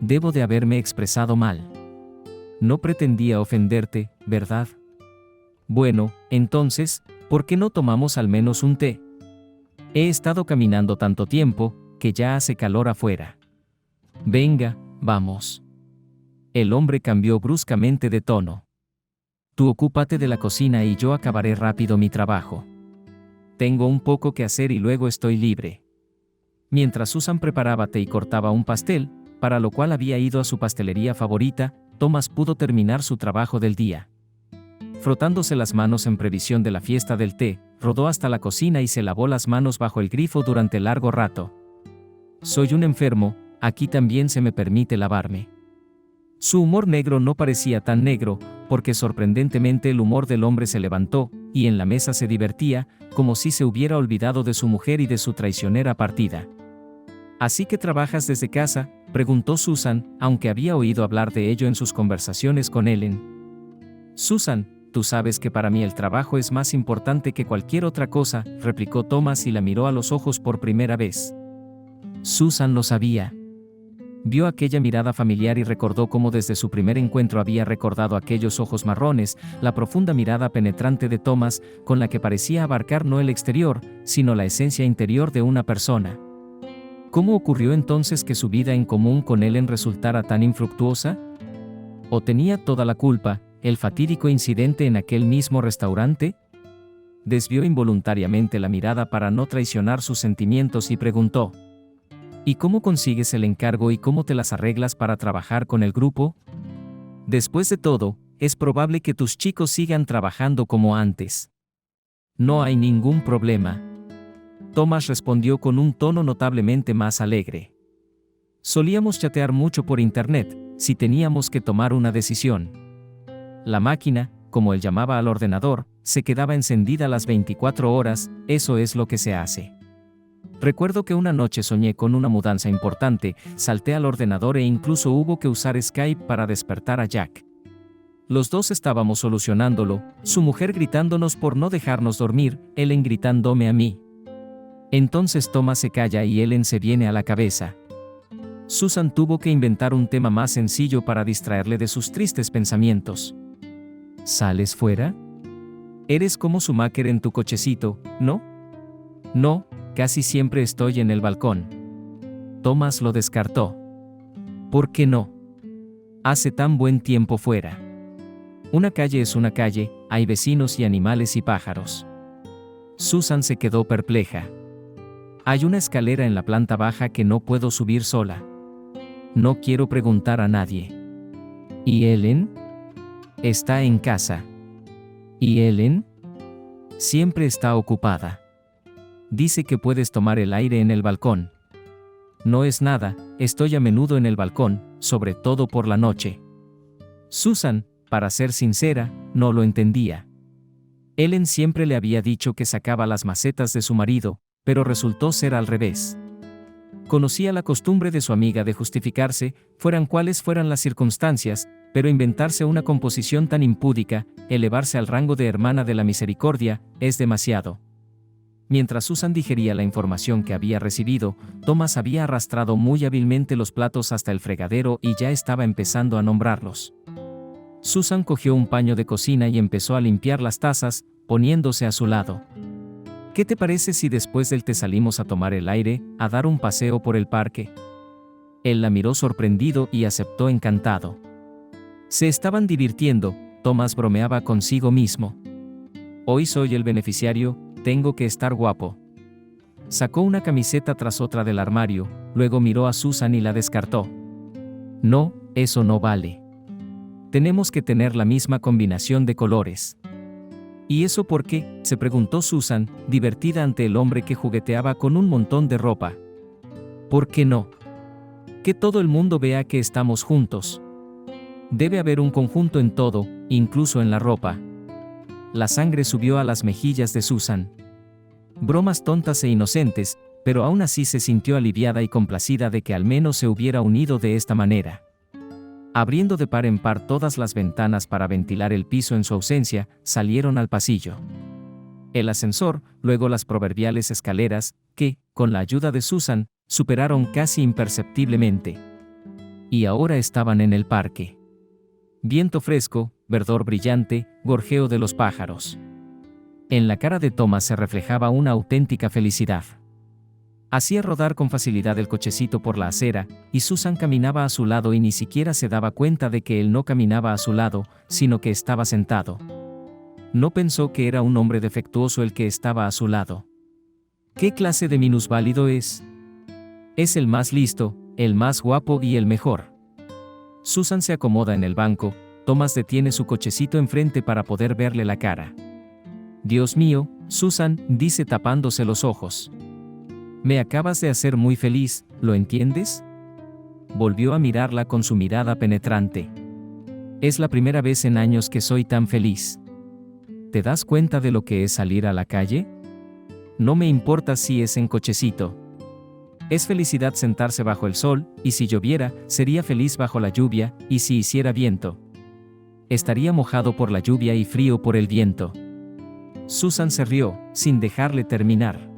Speaker 1: «Debo de haberme expresado mal. No pretendía ofenderte, ¿verdad? Bueno, entonces, ¿por qué no tomamos al menos un té? He estado caminando tanto tiempo, que ya hace calor afuera. Venga, vamos». El hombre cambió bruscamente de tono. «Tú ocúpate de la cocina y yo acabaré rápido mi trabajo. Tengo un poco que hacer y luego estoy libre». Mientras Susan preparaba té y cortaba un pastel, para lo cual había ido a su pastelería favorita, Thomas pudo terminar su trabajo del día. Frotándose las manos en previsión de la fiesta del té, rodó hasta la cocina y se lavó las manos bajo el grifo durante largo rato. «Soy un enfermo, aquí también se me permite lavarme». Su humor negro no parecía tan negro, porque sorprendentemente el humor del hombre se levantó, y en la mesa se divertía, como si se hubiera olvidado de su mujer y de su traicionera partida. «¿Así que trabajas desde casa?», preguntó Susan, aunque había oído hablar de ello en sus conversaciones con Ellen. «Susan, tú sabes que para mí el trabajo es más importante que cualquier otra cosa», replicó Thomas y la miró a los ojos por primera vez. Susan lo sabía. Vio aquella mirada familiar y recordó cómo desde su primer encuentro había recordado aquellos ojos marrones, la profunda mirada penetrante de Thomas, con la que parecía abarcar no el exterior, sino la esencia interior de una persona. ¿Cómo ocurrió entonces que su vida en común con Ellen resultara tan infructuosa? ¿O tenía toda la culpa, el fatídico incidente en aquel mismo restaurante? Desvió involuntariamente la mirada para no traicionar sus sentimientos y preguntó: ¿Y cómo consigues el encargo y cómo te las arreglas para trabajar con el grupo? Después de todo, es probable que tus chicos sigan trabajando como antes. No hay ningún problema. Thomas respondió con un tono notablemente más alegre. Solíamos chatear mucho por internet, si teníamos que tomar una decisión. La máquina, como él llamaba al ordenador, se quedaba encendida las 24 horas, eso es lo que se hace. Recuerdo que una noche soñé con una mudanza importante, salté al ordenador e incluso hubo que usar Skype para despertar a Jack. Los dos estábamos solucionándolo, su mujer gritándonos por no dejarnos dormir, Ellen gritándome a mí. Entonces Thomas se calla y Ellen se viene a la cabeza. Susan tuvo que inventar un tema más sencillo para distraerle de sus tristes pensamientos. ¿Sales fuera? Eres como Schumacher en tu cochecito, ¿no? No, casi siempre estoy en el balcón. Thomas lo descartó. ¿Por qué no? Hace tan buen tiempo fuera. Una calle es una calle, hay vecinos y animales y pájaros. Susan se quedó perpleja. Hay una escalera en la planta baja que no puedo subir sola. No quiero preguntar a nadie. ¿Y Ellen? Está en casa. ¿Y Ellen? Siempre está ocupada. Dice que puedes tomar el aire en el balcón. No es nada, estoy a menudo en el balcón, sobre todo por la noche. Susan, para ser sincera, no lo entendía. Ellen siempre le había dicho que sacaba las macetas de su marido, pero resultó ser al revés. Conocía la costumbre de su amiga de justificarse, fueran cuales fueran las circunstancias, pero inventarse una composición tan impúdica, elevarse al rango de hermana de la misericordia, es demasiado. Mientras Susan digería la información que había recibido, Thomas había arrastrado muy hábilmente los platos hasta el fregadero y ya estaba empezando a nombrarlos. Susan cogió un paño de cocina y empezó a limpiar las tazas, poniéndose a su lado. ¿Qué te parece si después del té salimos a tomar el aire, a dar un paseo por el parque? Él la miró sorprendido y aceptó encantado. Se estaban divirtiendo, Thomas bromeaba consigo mismo. Hoy soy el beneficiario, tengo que estar guapo. Sacó una camiseta tras otra del armario, luego miró a Susan y la descartó. No, eso no vale. Tenemos que tener la misma combinación de colores. ¿Y eso por qué?, se preguntó Susan, divertida ante el hombre que jugueteaba con un montón de ropa. ¿Por qué no? Que todo el mundo vea que estamos juntos. Debe haber un conjunto en todo, incluso en la ropa. La sangre subió a las mejillas de Susan. Bromas tontas e inocentes, pero aún así se sintió aliviada y complacida de que al menos se hubiera unido de esta manera. Abriendo de par en par todas las ventanas para ventilar el piso en su ausencia, salieron al pasillo. El ascensor, luego las proverbiales escaleras, que, con la ayuda de Susan, superaron casi imperceptiblemente. Y ahora estaban en el parque. Viento fresco, verdor brillante, gorjeo de los pájaros. En la cara de Thomas se reflejaba una auténtica felicidad. Hacía rodar con facilidad el cochecito por la acera, y Susan caminaba a su lado y ni siquiera se daba cuenta de que él no caminaba a su lado, sino que estaba sentado. No pensó que era un hombre defectuoso el que estaba a su lado. ¿Qué clase de minusválido es? Es el más listo, el más guapo y el mejor. Susan se acomoda en el banco, Thomas detiene su cochecito enfrente para poder verle la cara. Dios mío, Susan, dice tapándose los ojos. Me acabas de hacer muy feliz, ¿lo entiendes? Volvió a mirarla con su mirada penetrante. Es la primera vez en años que soy tan feliz. ¿Te das cuenta de lo que es salir a la calle? No me importa si es en cochecito. Es felicidad sentarse bajo el sol, y si lloviera, sería feliz bajo la lluvia, y si hiciera viento. Estaría mojado por la lluvia y frío por el viento. Susan se rió, sin dejarle terminar.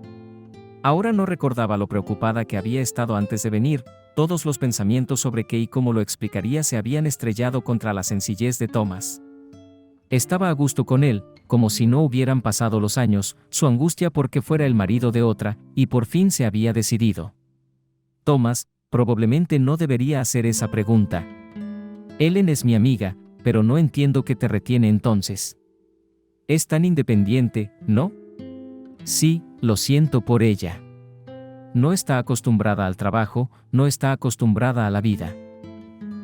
Speaker 1: Ahora no recordaba lo preocupada que había estado antes de venir, todos los pensamientos sobre qué y cómo lo explicaría se habían estrellado contra la sencillez de Thomas. Estaba a gusto con él, como si no hubieran pasado los años, su angustia porque fuera el marido de otra, y por fin se había decidido. Thomas, probablemente no debería hacer esa pregunta. Ellen es mi amiga, pero no entiendo qué te retiene entonces. Es tan independiente, ¿no? Sí, lo siento por ella. No está acostumbrada al trabajo, no está acostumbrada a la vida.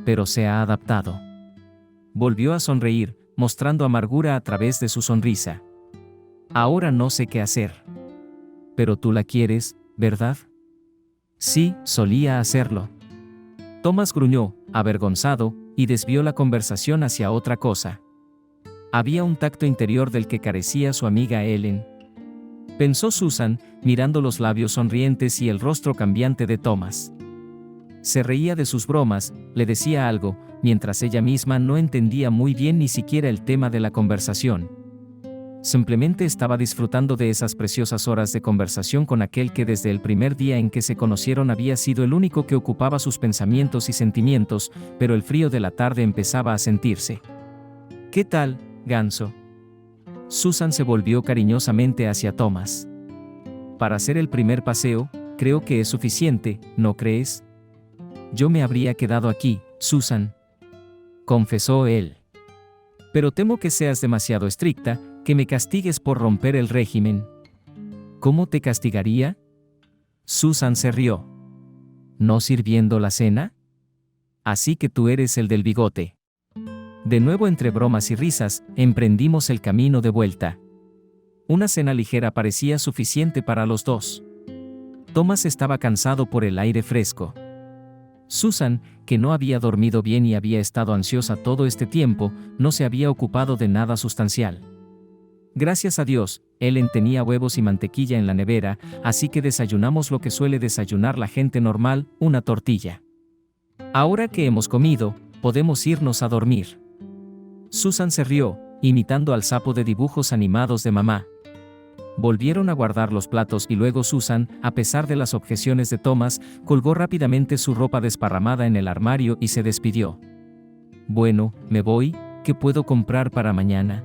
Speaker 1: Pero se ha adaptado. Volvió a sonreír, mostrando amargura a través de su sonrisa. Ahora no sé qué hacer. Pero tú la quieres, ¿verdad? Sí, solía hacerlo. Thomas gruñó, avergonzado, y desvió la conversación hacia otra cosa. Había un tacto interior del que carecía su amiga Ellen. Pensó Susan, mirando los labios sonrientes y el rostro cambiante de Thomas. Se reía de sus bromas, le decía algo, mientras ella misma no entendía muy bien ni siquiera el tema de la conversación. Simplemente estaba disfrutando de esas preciosas horas de conversación con aquel que desde el primer día en que se conocieron había sido el único que ocupaba sus pensamientos y sentimientos, pero el frío de la tarde empezaba a sentirse. ¿Qué tal, ganso? Susan se volvió cariñosamente hacia Thomas. Para hacer el primer paseo, creo que es suficiente, ¿no crees? Yo me habría quedado aquí, Susan, confesó él. Pero temo que seas demasiado estricta, que me castigues por romper el régimen. ¿Cómo te castigaría? Susan se rió. ¿No sirviendo la cena? Así que tú eres el del bigote. De nuevo, entre bromas y risas, emprendimos el camino de vuelta. Una cena ligera parecía suficiente para los dos. Thomas estaba cansado por el aire fresco. Susan, que no había dormido bien y había estado ansiosa todo este tiempo, no se había ocupado de nada sustancial. Gracias a Dios, Ellen tenía huevos y mantequilla en la nevera, así que desayunamos lo que suele desayunar la gente normal, una tortilla. Ahora que hemos comido, podemos irnos a dormir. Susan se rió, imitando al sapo de dibujos animados de mamá. Volvieron a guardar los platos y luego Susan, a pesar de las objeciones de Thomas, colgó rápidamente su ropa desparramada en el armario y se despidió. Bueno, me voy, ¿qué puedo comprar para mañana?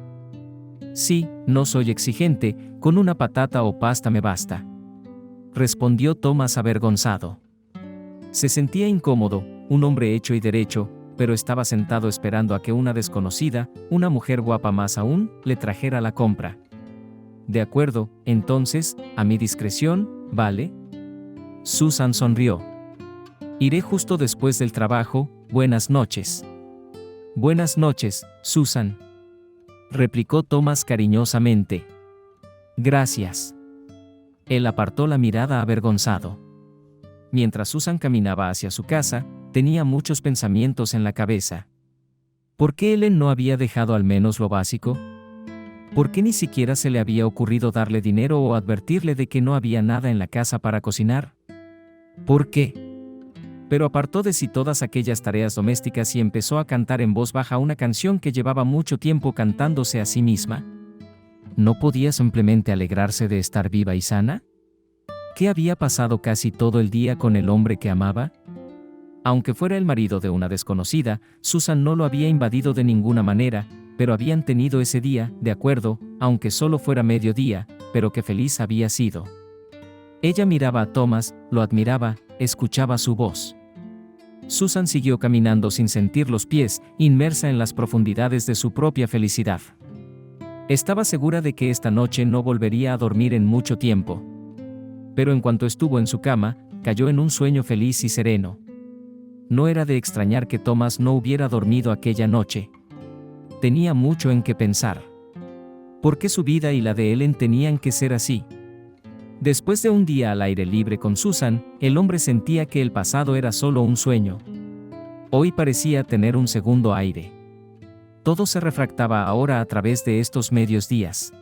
Speaker 1: Sí, no soy exigente, con una patata o pasta me basta. Respondió Thomas avergonzado. Se sentía incómodo, un hombre hecho y derecho, pero estaba sentado esperando a que una desconocida, una mujer guapa más aún, le trajera la compra. De acuerdo, entonces, a mi discreción, ¿vale? Susan sonrió. Iré justo después del trabajo, buenas noches. Buenas noches, Susan, replicó Thomas cariñosamente. Gracias. Él apartó la mirada avergonzado. Mientras Susan caminaba hacia su casa, tenía muchos pensamientos en la cabeza. ¿Por qué Ellen no había dejado al menos lo básico? ¿Por qué ni siquiera se le había ocurrido darle dinero o advertirle de que no había nada en la casa para cocinar? ¿Por qué? Pero apartó de sí todas aquellas tareas domésticas y empezó a cantar en voz baja una canción que llevaba mucho tiempo cantándose a sí misma. ¿No podía simplemente alegrarse de estar viva y sana? ¿Qué había pasado casi todo el día con el hombre que amaba? Aunque fuera el marido de una desconocida, Susan no lo había invadido de ninguna manera, pero habían tenido ese día, de acuerdo, aunque solo fuera mediodía, pero qué feliz había sido. Ella miraba a Thomas, lo admiraba, escuchaba su voz. Susan siguió caminando sin sentir los pies, inmersa en las profundidades de su propia felicidad. Estaba segura de que esta noche no volvería a dormir en mucho tiempo. Pero en cuanto estuvo en su cama, cayó en un sueño feliz y sereno. No era de extrañar que Thomas no hubiera dormido aquella noche. Tenía mucho en qué pensar. ¿Por qué su vida y la de Ellen tenían que ser así? Después de un día al aire libre con Susan, el hombre sentía que el pasado era solo un sueño. Hoy parecía tener un segundo aire. Todo se refractaba ahora a través de estos medios días.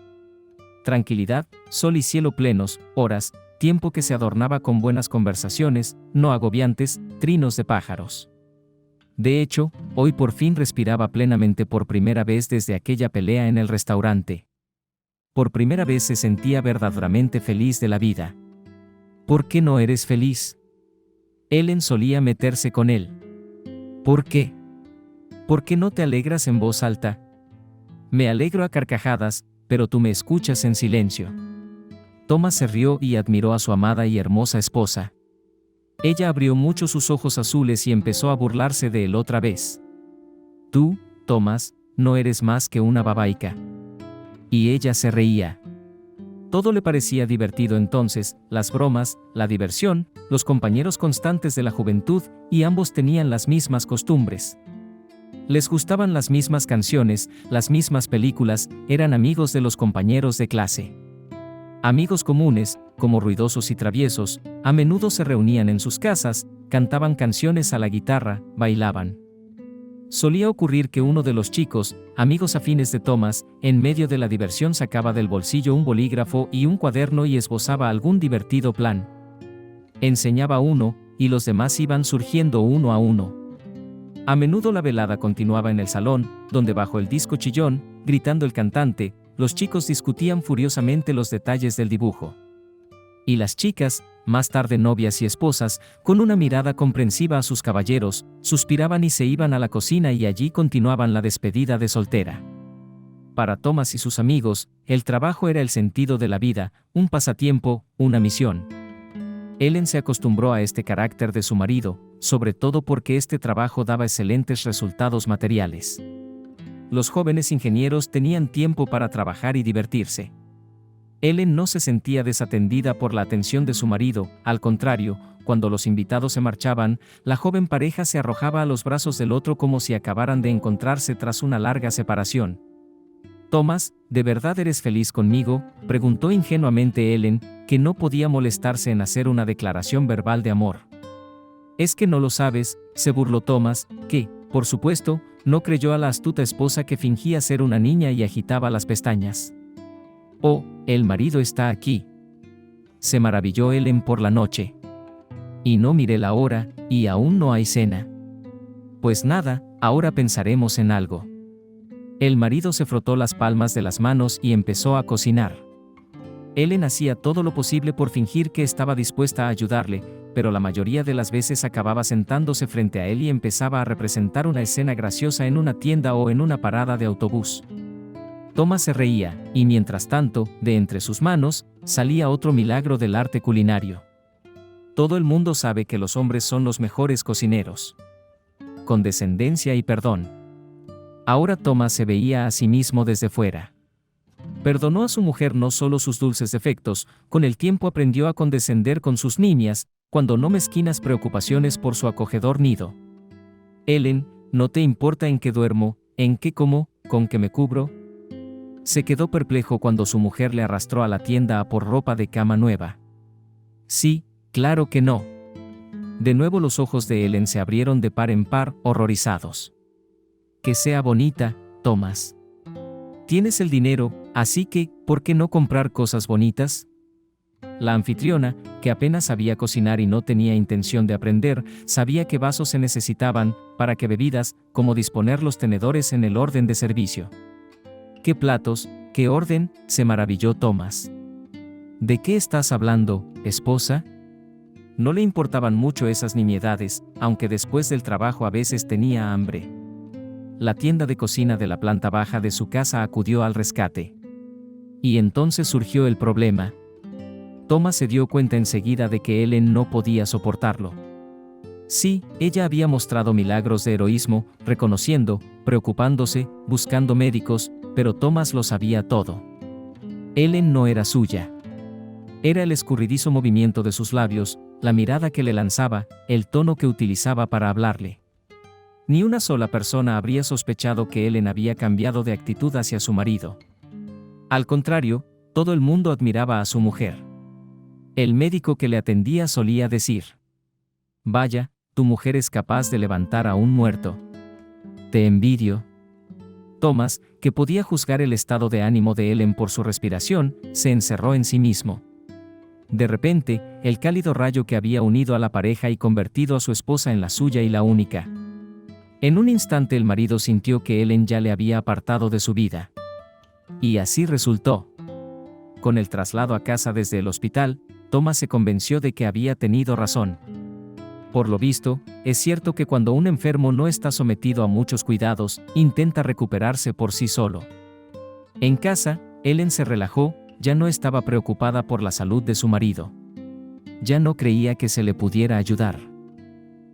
Speaker 1: Tranquilidad, sol y cielo plenos, horas, tiempo que se adornaba con buenas conversaciones, no agobiantes, trinos de pájaros. De hecho, hoy por fin respiraba plenamente por primera vez desde aquella pelea en el restaurante. Por primera vez se sentía verdaderamente feliz de la vida. ¿Por qué no eres feliz? Ellen solía meterse con él. ¿Por qué? ¿Por qué no te alegras en voz alta? Me alegro a carcajadas, pero tú me escuchas en silencio. Thomas se rió y admiró a su amada y hermosa esposa. Ella abrió mucho sus ojos azules y empezó a burlarse de él otra vez. Tú, Thomas, no eres más que una babaica. Y ella se reía. Todo le parecía divertido entonces, las bromas, la diversión, los compañeros constantes de la juventud, y ambos tenían las mismas costumbres. Les gustaban las mismas canciones, las mismas películas, eran amigos de los compañeros de clase. Amigos comunes, como ruidosos y traviesos, a menudo se reunían en sus casas, cantaban canciones a la guitarra, bailaban. Solía ocurrir que uno de los chicos, amigos afines de Thomas, en medio de la diversión sacaba del bolsillo un bolígrafo y un cuaderno y esbozaba algún divertido plan. Enseñaba uno, y los demás iban surgiendo uno a uno. A menudo la velada continuaba en el salón, donde bajo el disco chillón, gritando el cantante, los chicos discutían furiosamente los detalles del dibujo. Y las chicas, más tarde novias y esposas, con una mirada comprensiva a sus caballeros, suspiraban y se iban a la cocina y allí continuaban la despedida de soltera. Para Thomas y sus amigos, el trabajo era el sentido de la vida, un pasatiempo, una misión. Ellen se acostumbró a este carácter de su marido, sobre todo porque este trabajo daba excelentes resultados materiales. Los jóvenes ingenieros tenían tiempo para trabajar y divertirse. Ellen no se sentía desatendida por la atención de su marido, al contrario, cuando los invitados se marchaban, la joven pareja se arrojaba a los brazos del otro como si acabaran de encontrarse tras una larga separación. «Thomas, ¿de verdad eres feliz conmigo?», preguntó ingenuamente Ellen, que no podía molestarse en hacer una declaración verbal de amor. «Es que no lo sabes», se burló Thomas, que, por supuesto, no creyó a la astuta esposa que fingía ser una niña y agitaba las pestañas. «Oh, el marido está aquí», se maravilló Ellen por la noche. «Y no miré la hora, y aún no hay cena». «Pues nada, ahora pensaremos en algo». El marido se frotó las palmas de las manos y empezó a cocinar. Ellen hacía todo lo posible por fingir que estaba dispuesta a ayudarle, pero la mayoría de las veces acababa sentándose frente a él y empezaba a representar una escena graciosa en una tienda o en una parada de autobús. Thomas se reía, y mientras tanto, de entre sus manos, salía otro milagro del arte culinario. Todo el mundo sabe que los hombres son los mejores cocineros. Condescendencia y perdón. Ahora Thomas se veía a sí mismo desde fuera. Perdonó a su mujer no solo sus dulces defectos, con el tiempo aprendió a condescender con sus nimias, cuando no mezquinas preocupaciones por su acogedor nido. «Ellen, ¿no te importa en qué duermo, en qué como, con qué me cubro?». Se quedó perplejo cuando su mujer le arrastró a la tienda a por ropa de cama nueva. «Sí, claro que no». De nuevo los ojos de Ellen se abrieron de par en par, horrorizados. «Que sea bonita, Thomas. Tienes el dinero, así que, ¿por qué no comprar cosas bonitas?». La anfitriona, que apenas sabía cocinar y no tenía intención de aprender, sabía qué vasos se necesitaban, para qué bebidas, cómo disponer los tenedores en el orden de servicio. «¿Qué platos, qué orden?», se maravilló Thomas. «¿De qué estás hablando, esposa?». No le importaban mucho esas nimiedades, aunque después del trabajo a veces tenía hambre. La tienda de cocina de la planta baja de su casa acudió al rescate. Y entonces surgió el problema. Thomas se dio cuenta enseguida de que Ellen no podía soportarlo. Sí, ella había mostrado milagros de heroísmo, reconociendo, preocupándose, buscando médicos, pero Thomas lo sabía todo. Ellen no era suya. Era el escurridizo movimiento de sus labios, la mirada que le lanzaba, el tono que utilizaba para hablarle. Ni una sola persona habría sospechado que Ellen había cambiado de actitud hacia su marido. Al contrario, todo el mundo admiraba a su mujer. El médico que le atendía solía decir: «Vaya, tu mujer es capaz de levantar a un muerto. Te envidio». Thomas, que podía juzgar el estado de ánimo de Ellen por su respiración, se encerró en sí mismo. De repente, el cálido rayo que había unido a la pareja y convertido a su esposa en la suya y la única. En un instante el marido sintió que Ellen ya le había apartado de su vida. Y así resultó. Con el traslado a casa desde el hospital, Thomas se convenció de que había tenido razón. Por lo visto, es cierto que cuando un enfermo no está sometido a muchos cuidados, intenta recuperarse por sí solo. En casa, Ellen se relajó, ya no estaba preocupada por la salud de su marido. Ya no creía que se le pudiera ayudar.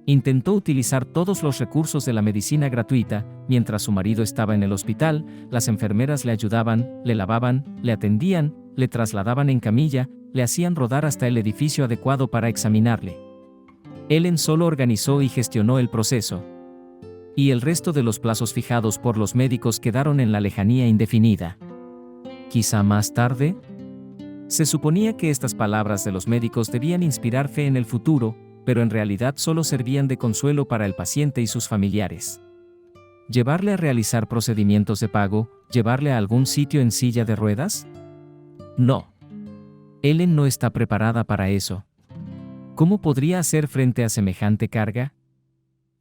Speaker 1: Intentó utilizar todos los recursos de la medicina gratuita. Mientras su marido estaba en el hospital, las enfermeras le ayudaban, le lavaban, le atendían, le trasladaban en camilla, le hacían rodar hasta el edificio adecuado para examinarle. Ellen solo organizó y gestionó el proceso. Y el resto de los plazos fijados por los médicos quedaron en la lejanía indefinida. Quizá más tarde. Se suponía que estas palabras de los médicos debían inspirar fe en el futuro, pero en realidad solo servían de consuelo para el paciente y sus familiares. ¿Llevarle a realizar procedimientos de pago? ¿Llevarle a algún sitio en silla de ruedas? No. Ellen no está preparada para eso. ¿Cómo podría hacer frente a semejante carga?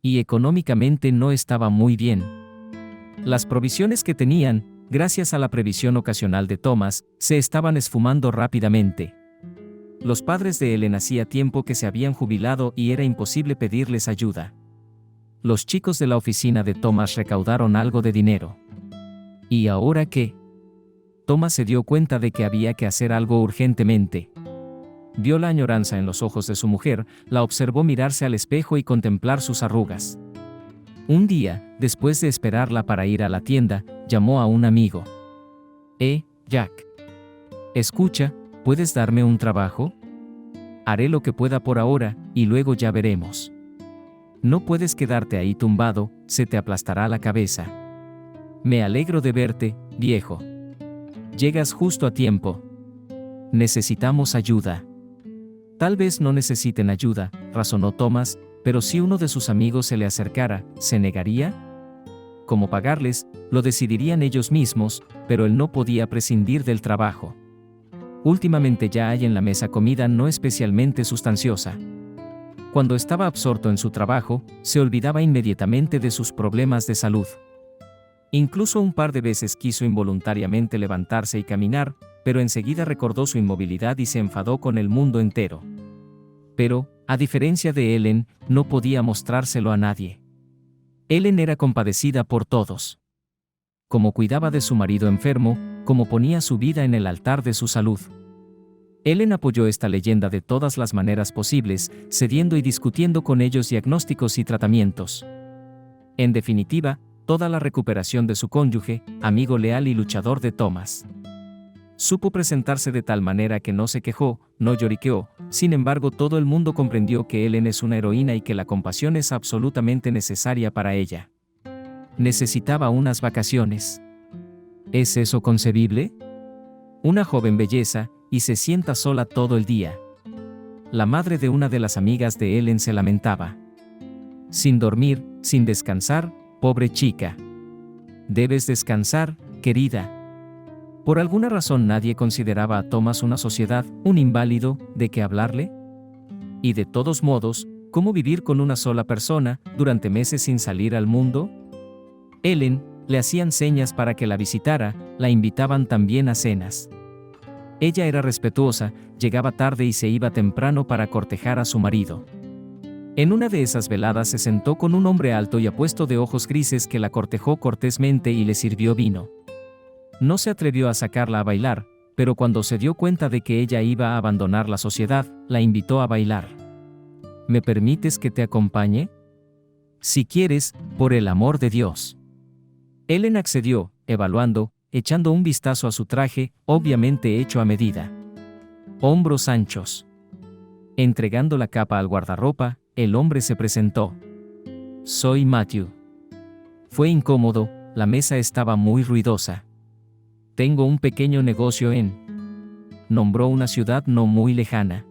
Speaker 1: Y económicamente no estaba muy bien. Las provisiones que tenían, gracias a la previsión ocasional de Thomas, se estaban esfumando rápidamente. Los padres de Ellen hacía tiempo que se habían jubilado y era imposible pedirles ayuda. Los chicos de la oficina de Thomas recaudaron algo de dinero. ¿Y ahora qué? Thomas se dio cuenta de que había que hacer algo urgentemente. Vio la añoranza en los ojos de su mujer, la observó mirarse al espejo y contemplar sus arrugas. Un día, después de esperarla para ir a la tienda, llamó a un amigo. Jack. Escucha, ¿puedes darme un trabajo? Haré lo que pueda por ahora, y luego ya veremos. No puedes quedarte ahí tumbado, se te aplastará la cabeza. Me alegro de verte, viejo. Llegas justo a tiempo. Necesitamos ayuda. Tal vez no necesiten ayuda, razonó Thomas, pero si uno de sus amigos se le acercara, ¿se negaría? Cómo pagarles, lo decidirían ellos mismos, pero él no podía prescindir del trabajo. Últimamente ya hay en la mesa comida no especialmente sustanciosa. Cuando estaba absorto en su trabajo, se olvidaba inmediatamente de sus problemas de salud. Incluso un par de veces quiso involuntariamente levantarse y caminar, pero enseguida recordó su inmovilidad y se enfadó con el mundo entero. Pero, a diferencia de Ellen, no podía mostrárselo a nadie. Ellen era compadecida por todos. Como cuidaba de su marido enfermo, como ponía su vida en el altar de su salud. Ellen apoyó esta leyenda de todas las maneras posibles, cediendo y discutiendo con ellos diagnósticos y tratamientos. En definitiva, toda la recuperación de su cónyuge, amigo leal y luchador de Thomas. Supo presentarse de tal manera que no se quejó, no lloriqueó, sin embargo todo el mundo comprendió que Ellen es una heroína y que la compasión es absolutamente necesaria para ella. Necesitaba unas vacaciones. ¿Es eso concebible? Una joven belleza, y se sienta sola todo el día. La madre de una de las amigas de Ellen se lamentaba. Sin dormir, sin descansar, pobre chica. Debes descansar, querida. ¿Por alguna razón nadie consideraba a Thomas una sociedad, un inválido, de qué hablarle? Y de todos modos, ¿cómo vivir con una sola persona, durante meses sin salir al mundo? Ellen, le hacían señas para que la visitara, la invitaban también a cenas. Ella era respetuosa, llegaba tarde y se iba temprano para cortejar a su marido. En una de esas veladas se sentó con un hombre alto y apuesto de ojos grises que la cortejó cortésmente y le sirvió vino. No se atrevió a sacarla a bailar, pero cuando se dio cuenta de que ella iba a abandonar la sociedad, la invitó a bailar. ¿Me permites que te acompañe? Si quieres, por el amor de Dios. Ellen accedió, evaluando, echando un vistazo a su traje, obviamente hecho a medida. Hombros anchos. Entregando la capa al guardarropa, el hombre se presentó. Soy Matthew. Fue incómodo, la mesa estaba muy ruidosa. Tengo un pequeño negocio en... Nombró una ciudad no muy lejana.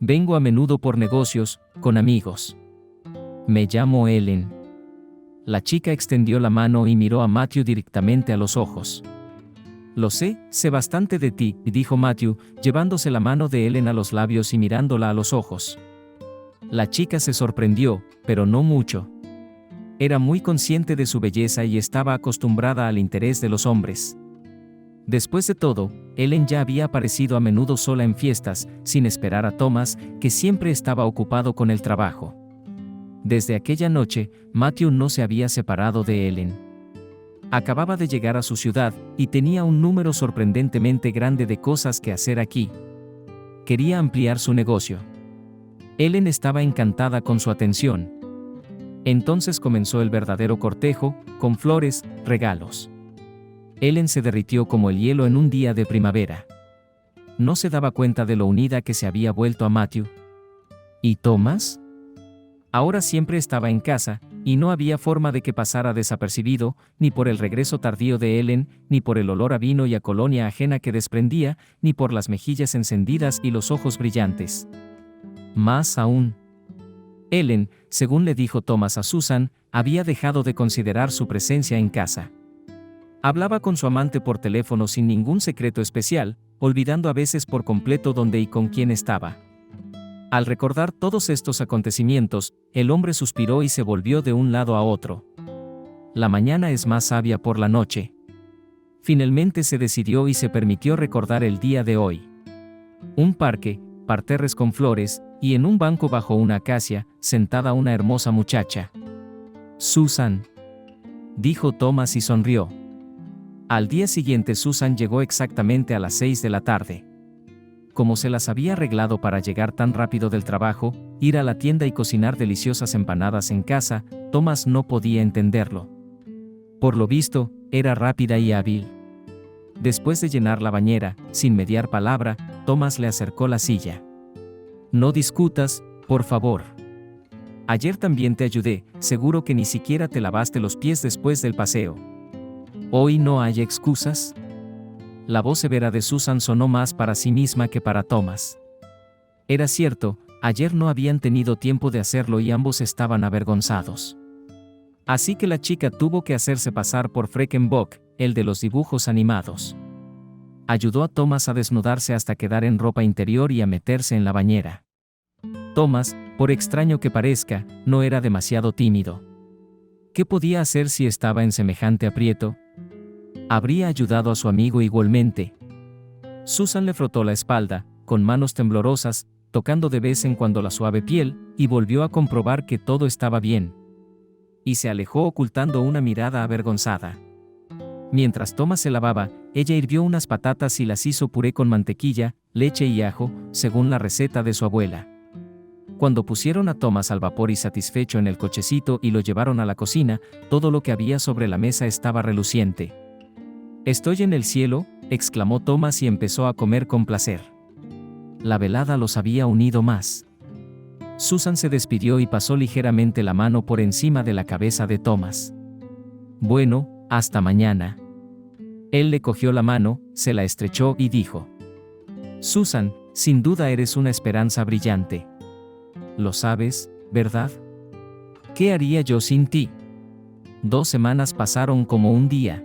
Speaker 1: Vengo a menudo por negocios, con amigos. Me llamo Ellen. La chica extendió la mano y miró a Matthew directamente a los ojos. Lo sé bastante de ti, dijo Matthew, llevándose la mano de Ellen a los labios y mirándola a los ojos. La chica se sorprendió, pero no mucho. Era muy consciente de su belleza y estaba acostumbrada al interés de los hombres. Después de todo, Ellen ya había aparecido a menudo sola en fiestas, sin esperar a Thomas, que siempre estaba ocupado con el trabajo. Desde aquella noche, Matthew no se había separado de Ellen. Acababa de llegar a su ciudad, y tenía un número sorprendentemente grande de cosas que hacer aquí. Quería ampliar su negocio. Ellen estaba encantada con su atención. Entonces comenzó el verdadero cortejo, con flores, regalos. Ellen se derritió como el hielo en un día de primavera. No se daba cuenta de lo unida que se había vuelto a Matthew. ¿Y Thomas? Ahora siempre estaba en casa, y no había forma de que pasara desapercibido, ni por el regreso tardío de Ellen, ni por el olor a vino y a colonia ajena que desprendía, ni por las mejillas encendidas y los ojos brillantes. Más aún, Ellen, según le dijo Thomas a Susan, había dejado de considerar su presencia en casa. Hablaba con su amante por teléfono sin ningún secreto especial, olvidando a veces por completo dónde y con quién estaba. Al recordar todos estos acontecimientos, el hombre suspiró y se volvió de un lado a otro. La mañana es más sabia por la noche. Finalmente se decidió y se permitió recordar el día de hoy. Un parque, parterres con flores, y en un banco bajo una acacia, sentada una hermosa muchacha. Susan, dijo Thomas y sonrió. Al día siguiente Susan llegó exactamente a las 6 de la tarde. Como se las había arreglado para llegar tan rápido del trabajo, ir a la tienda y cocinar deliciosas empanadas en casa, Thomas no podía entenderlo. Por lo visto, era rápida y hábil. Después de llenar la bañera, sin mediar palabra, Thomas le acercó la silla. No discutas, por favor. Ayer también te ayudé, seguro que ni siquiera te lavaste los pies después del paseo. ¿Hoy no hay excusas? La voz severa de Susan sonó más para sí misma que para Thomas. Era cierto, ayer no habían tenido tiempo de hacerlo y ambos estaban avergonzados. Así que la chica tuvo que hacerse pasar por Freckenbock, el de los dibujos animados. Ayudó a Thomas a desnudarse hasta quedar en ropa interior y a meterse en la bañera. Thomas, por extraño que parezca, no era demasiado tímido. ¿Qué podía hacer si estaba en semejante aprieto? Habría ayudado a su amigo igualmente. Susan le frotó la espalda, con manos temblorosas, tocando de vez en cuando la suave piel, y volvió a comprobar que todo estaba bien. Y se alejó ocultando una mirada avergonzada. Mientras Thomas se lavaba, ella hirvió unas patatas y las hizo puré con mantequilla, leche y ajo, según la receta de su abuela. Cuando pusieron a Thomas al vapor y satisfecho en el cochecito y lo llevaron a la cocina, todo lo que había sobre la mesa estaba reluciente. «Estoy en el cielo», exclamó Thomas y empezó a comer con placer. La velada los había unido más. Susan se despidió y pasó ligeramente la mano por encima de la cabeza de Thomas. «Bueno, hasta mañana». Él le cogió la mano, se la estrechó y dijo: «Susan, sin duda eres una esperanza brillante. Lo sabes, ¿verdad? ¿Qué haría yo sin ti?» 2 semanas pasaron como un día.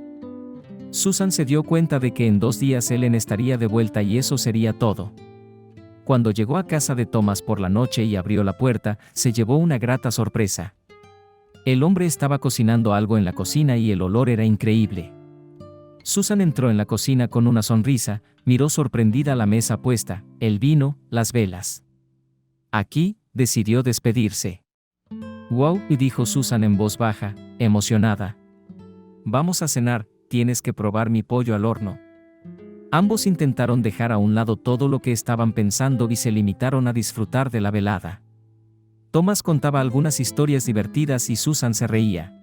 Speaker 1: Susan se dio cuenta de que en 2 días Ellen estaría de vuelta y eso sería todo. Cuando llegó a casa de Thomas por la noche y abrió la puerta, se llevó una grata sorpresa. El hombre estaba cocinando algo en la cocina y el olor era increíble. Susan entró en la cocina con una sonrisa, miró sorprendida la mesa puesta, el vino, las velas. Aquí, decidió despedirse. «Wow», dijo Susan en voz baja, emocionada. «Vamos a cenar, tienes que probar mi pollo al horno». Ambos intentaron dejar a un lado todo lo que estaban pensando y se limitaron a disfrutar de la velada. Thomas contaba algunas historias divertidas y Susan se reía.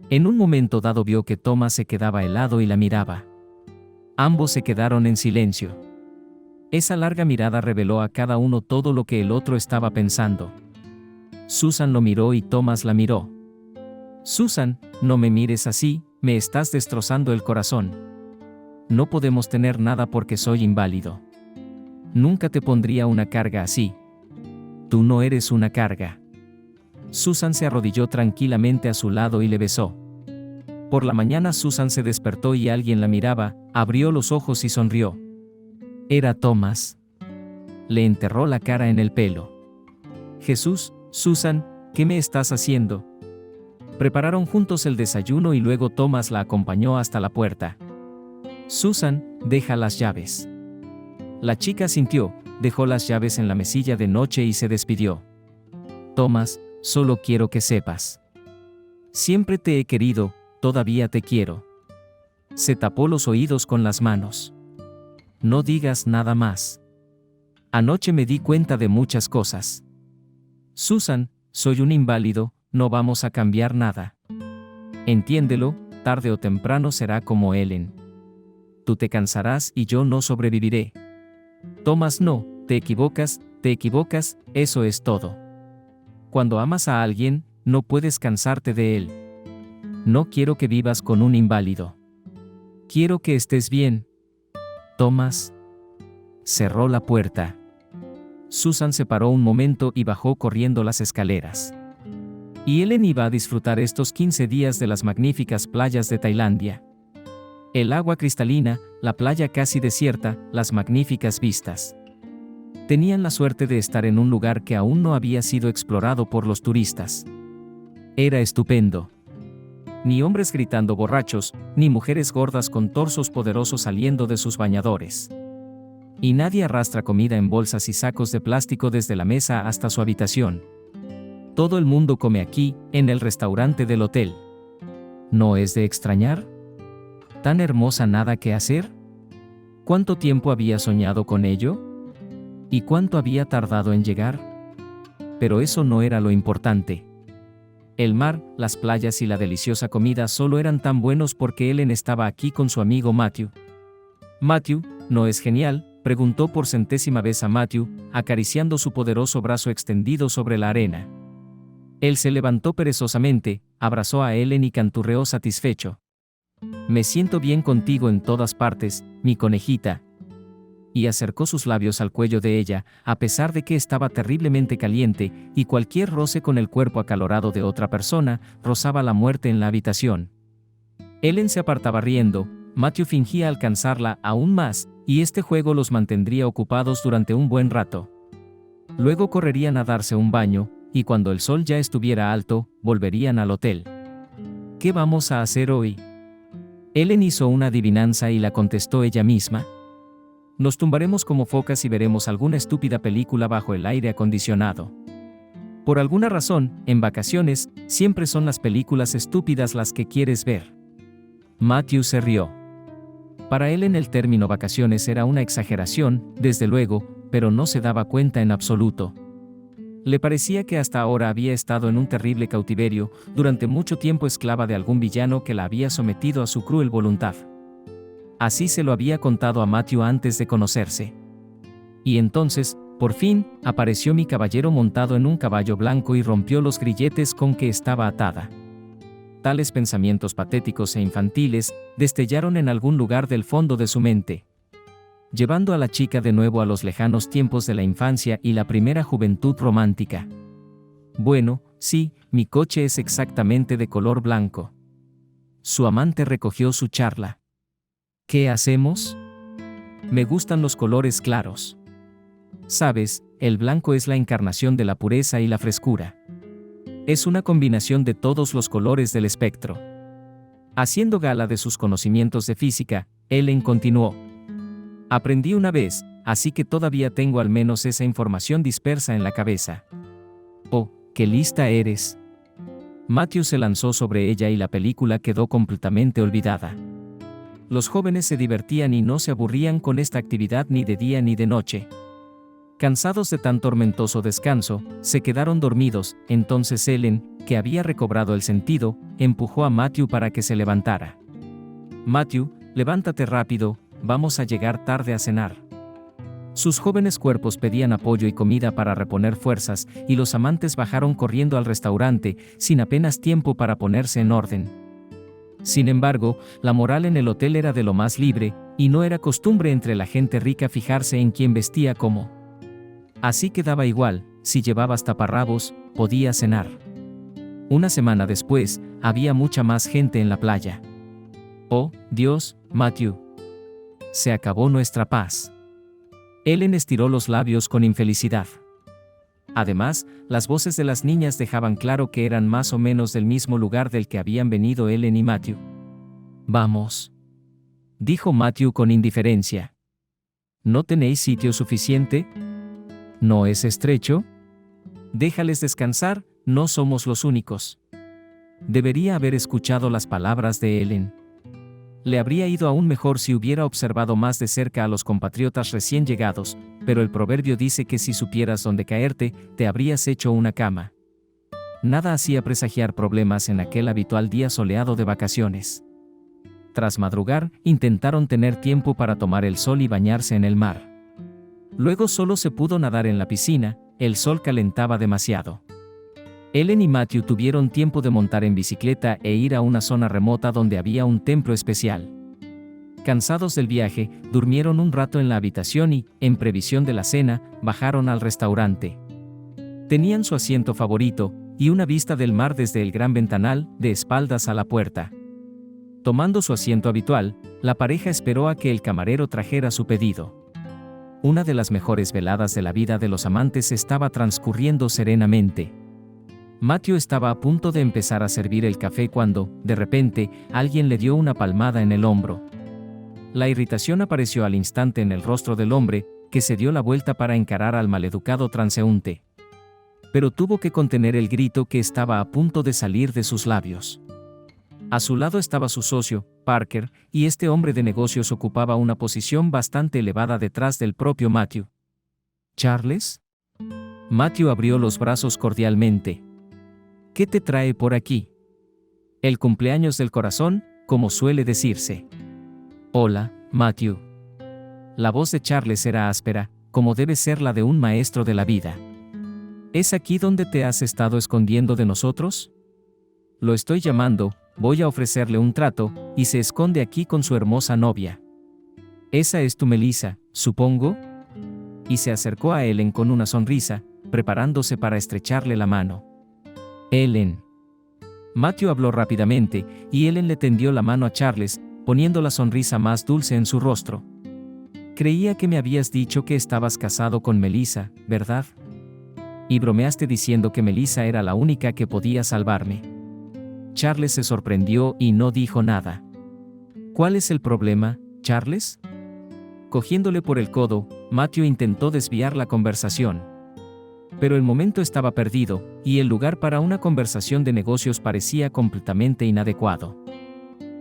Speaker 1: En un momento dado vio que Thomas se quedaba helado y la miraba. Ambos se quedaron en silencio. Esa larga mirada reveló a cada uno todo lo que el otro estaba pensando. Susan lo miró y Thomas la miró. «Susan, no me mires así, me estás destrozando el corazón. No podemos tener nada porque soy inválido. Nunca te pondría una carga así. Tú no eres una carga». Susan se arrodilló tranquilamente a su lado y le besó. Por la mañana Susan se despertó y alguien la miraba, abrió los ojos y sonrió. Era Thomas. Le enterró la cara en el pelo. «Jesús, Susan, ¿qué me estás haciendo?» Prepararon juntos el desayuno y luego Thomas la acompañó hasta la puerta. «Susan, deja las llaves». La chica asintió, dejó las llaves en la mesilla de noche y se despidió. «Thomas, solo quiero que sepas. Siempre te he querido, todavía te quiero». Se tapó los oídos con las manos. «No digas nada más. Anoche me di cuenta de muchas cosas. Susan, soy un inválido, no vamos a cambiar nada. Entiéndelo, tarde o temprano será como Ellen. Tú te cansarás y yo no sobreviviré. Thomas, no, te equivocas, eso es todo. Cuando amas a alguien, no puedes cansarte de él. No quiero que vivas con un inválido. Quiero que estés bien. Thomas cerró la puerta. Susan se paró un momento y bajó corriendo las escaleras. Y Ellen iba a disfrutar estos 15 días de las magníficas playas de Tailandia. El agua cristalina, la playa casi desierta, las magníficas vistas. Tenían la suerte de estar en un lugar que aún no había sido explorado por los turistas. Era estupendo. Ni hombres gritando borrachos, ni mujeres gordas con torsos poderosos saliendo de sus bañadores. Y nadie arrastra comida en bolsas y sacos de plástico desde la mesa hasta su habitación. Todo el mundo come aquí, en el restaurante del hotel. ¿No es de extrañar? ¿Tan hermosa nada que hacer? ¿Cuánto tiempo había soñado con ello? ¿Y cuánto había tardado en llegar? Pero eso no era lo importante. El mar, las playas y la deliciosa comida solo eran tan buenos porque Ellen estaba aquí con su amigo Matthew. Matthew, ¿no es genial?, preguntó por centésima vez a Matthew, acariciando su poderoso brazo extendido sobre la arena. Él se levantó perezosamente, abrazó a Ellen y canturreó satisfecho. Me siento bien contigo en todas partes, mi conejita. Y acercó sus labios al cuello de ella, a pesar de que estaba terriblemente caliente, y cualquier roce con el cuerpo acalorado de otra persona, rozaba la muerte en la habitación. Ellen se apartaba riendo, Matthew fingía alcanzarla aún más, y este juego los mantendría ocupados durante un buen rato. Luego correrían a darse un baño, y cuando el sol ya estuviera alto, volverían al hotel. ¿Qué vamos a hacer hoy? Ellen hizo una adivinanza y la contestó ella misma. Nos tumbaremos como focas y veremos alguna estúpida película bajo el aire acondicionado. Por alguna razón, en vacaciones, siempre son las películas estúpidas las que quieres ver. Matthew se rió. Para Ellen el término vacaciones era una exageración, desde luego, pero no se daba cuenta en absoluto. Le parecía que hasta ahora había estado en un terrible cautiverio, durante mucho tiempo esclava de algún villano que la había sometido a su cruel voluntad. Así se lo había contado a Matthew antes de conocerse. Y entonces, por fin, apareció mi caballero montado en un caballo blanco y rompió los grilletes con que estaba atada. Tales pensamientos patéticos e infantiles destellaron en algún lugar del fondo de su mente, llevando a la chica de nuevo a los lejanos tiempos de la infancia y la primera juventud romántica. Bueno, sí, mi coche es exactamente de color blanco. Su amante recogió su charla. ¿Qué hacemos? Me gustan los colores claros. Sabes, el blanco es la encarnación de la pureza y la frescura. Es una combinación de todos los colores del espectro. Haciendo gala de sus conocimientos de física, Ellen continuó. Aprendí una vez, así que todavía tengo al menos esa información dispersa en la cabeza. Oh, qué lista eres. Matthew se lanzó sobre ella y la película quedó completamente olvidada. Los jóvenes se divertían y no se aburrían con esta actividad ni de día ni de noche. Cansados de tan tormentoso descanso, se quedaron dormidos. Entonces Ellen, que había recobrado el sentido, empujó a Matthew para que se levantara. Matthew, levántate rápido, vamos a llegar tarde a cenar. Sus jóvenes cuerpos pedían apoyo y comida para reponer fuerzas, y los amantes bajaron corriendo al restaurante, sin apenas tiempo para ponerse en orden. Sin embargo, la moral en el hotel era de lo más libre, y no era costumbre entre la gente rica fijarse en quién vestía cómo. Así que daba igual, si llevabas taparrabos, podía cenar. Una semana después, había mucha más gente en la playa. Oh, Dios, Matthew. Se acabó nuestra paz. Ellen estiró los labios con infelicidad. Además, las voces de las niñas dejaban claro que eran más o menos del mismo lugar del que habían venido Ellen y Matthew. Vamos, dijo Matthew con indiferencia. ¿No tenéis sitio suficiente? ¿No es estrecho? Déjales descansar, no somos los únicos. Debería haber escuchado las palabras de Ellen. Le habría ido aún mejor si hubiera observado más de cerca a los compatriotas recién llegados, pero el proverbio dice que si supieras dónde caerte, te habrías hecho una cama. Nada hacía presagiar problemas en aquel habitual día soleado de vacaciones. Tras madrugar, intentaron tener tiempo para tomar el sol y bañarse en el mar. Luego solo se pudo nadar en la piscina, el sol calentaba demasiado. Ellen y Matthew tuvieron tiempo de montar en bicicleta e ir a una zona remota donde había un templo especial. Cansados del viaje, durmieron un rato en la habitación y, en previsión de la cena, bajaron al restaurante. Tenían su asiento favorito, y una vista del mar desde el gran ventanal, de espaldas a la puerta. Tomando su asiento habitual, la pareja esperó a que el camarero trajera su pedido. Una de las mejores veladas de la vida de los amantes estaba transcurriendo serenamente. Matthew estaba a punto de empezar a servir el café cuando, de repente, alguien le dio una palmada en el hombro. La irritación apareció al instante en el rostro del hombre, que se dio la vuelta para encarar al maleducado transeúnte. Pero tuvo que contener el grito que estaba a punto de salir de sus labios. A su lado estaba su socio, Parker, y este hombre de negocios ocupaba una posición bastante elevada detrás del propio Matthew. ¿Charles? Matthew abrió los brazos cordialmente. ¿Qué te trae por aquí? El cumpleaños del corazón, como suele decirse. Hola, Matthew. La voz de Charles era áspera, como debe ser la de un maestro de la vida. ¿Es aquí donde te has estado escondiendo de nosotros? Lo estoy llamando, voy a ofrecerle un trato, y se esconde aquí con su hermosa novia. Esa es tu Melissa, supongo. Y se acercó a Ellen con una sonrisa, preparándose para estrecharle la mano. Ellen. Matthew habló rápidamente, y Ellen le tendió la mano a Charles, poniendo la sonrisa más dulce en su rostro. Creía que me habías dicho que estabas casado con Melissa, ¿verdad? Y bromeaste diciendo que Melissa era la única que podía salvarme. Charles se sorprendió y no dijo nada. ¿Cuál es el problema, Charles? Cogiéndole por el codo, Matthew intentó desviar la conversación. Pero el momento estaba perdido, y el lugar para una conversación de negocios parecía completamente inadecuado.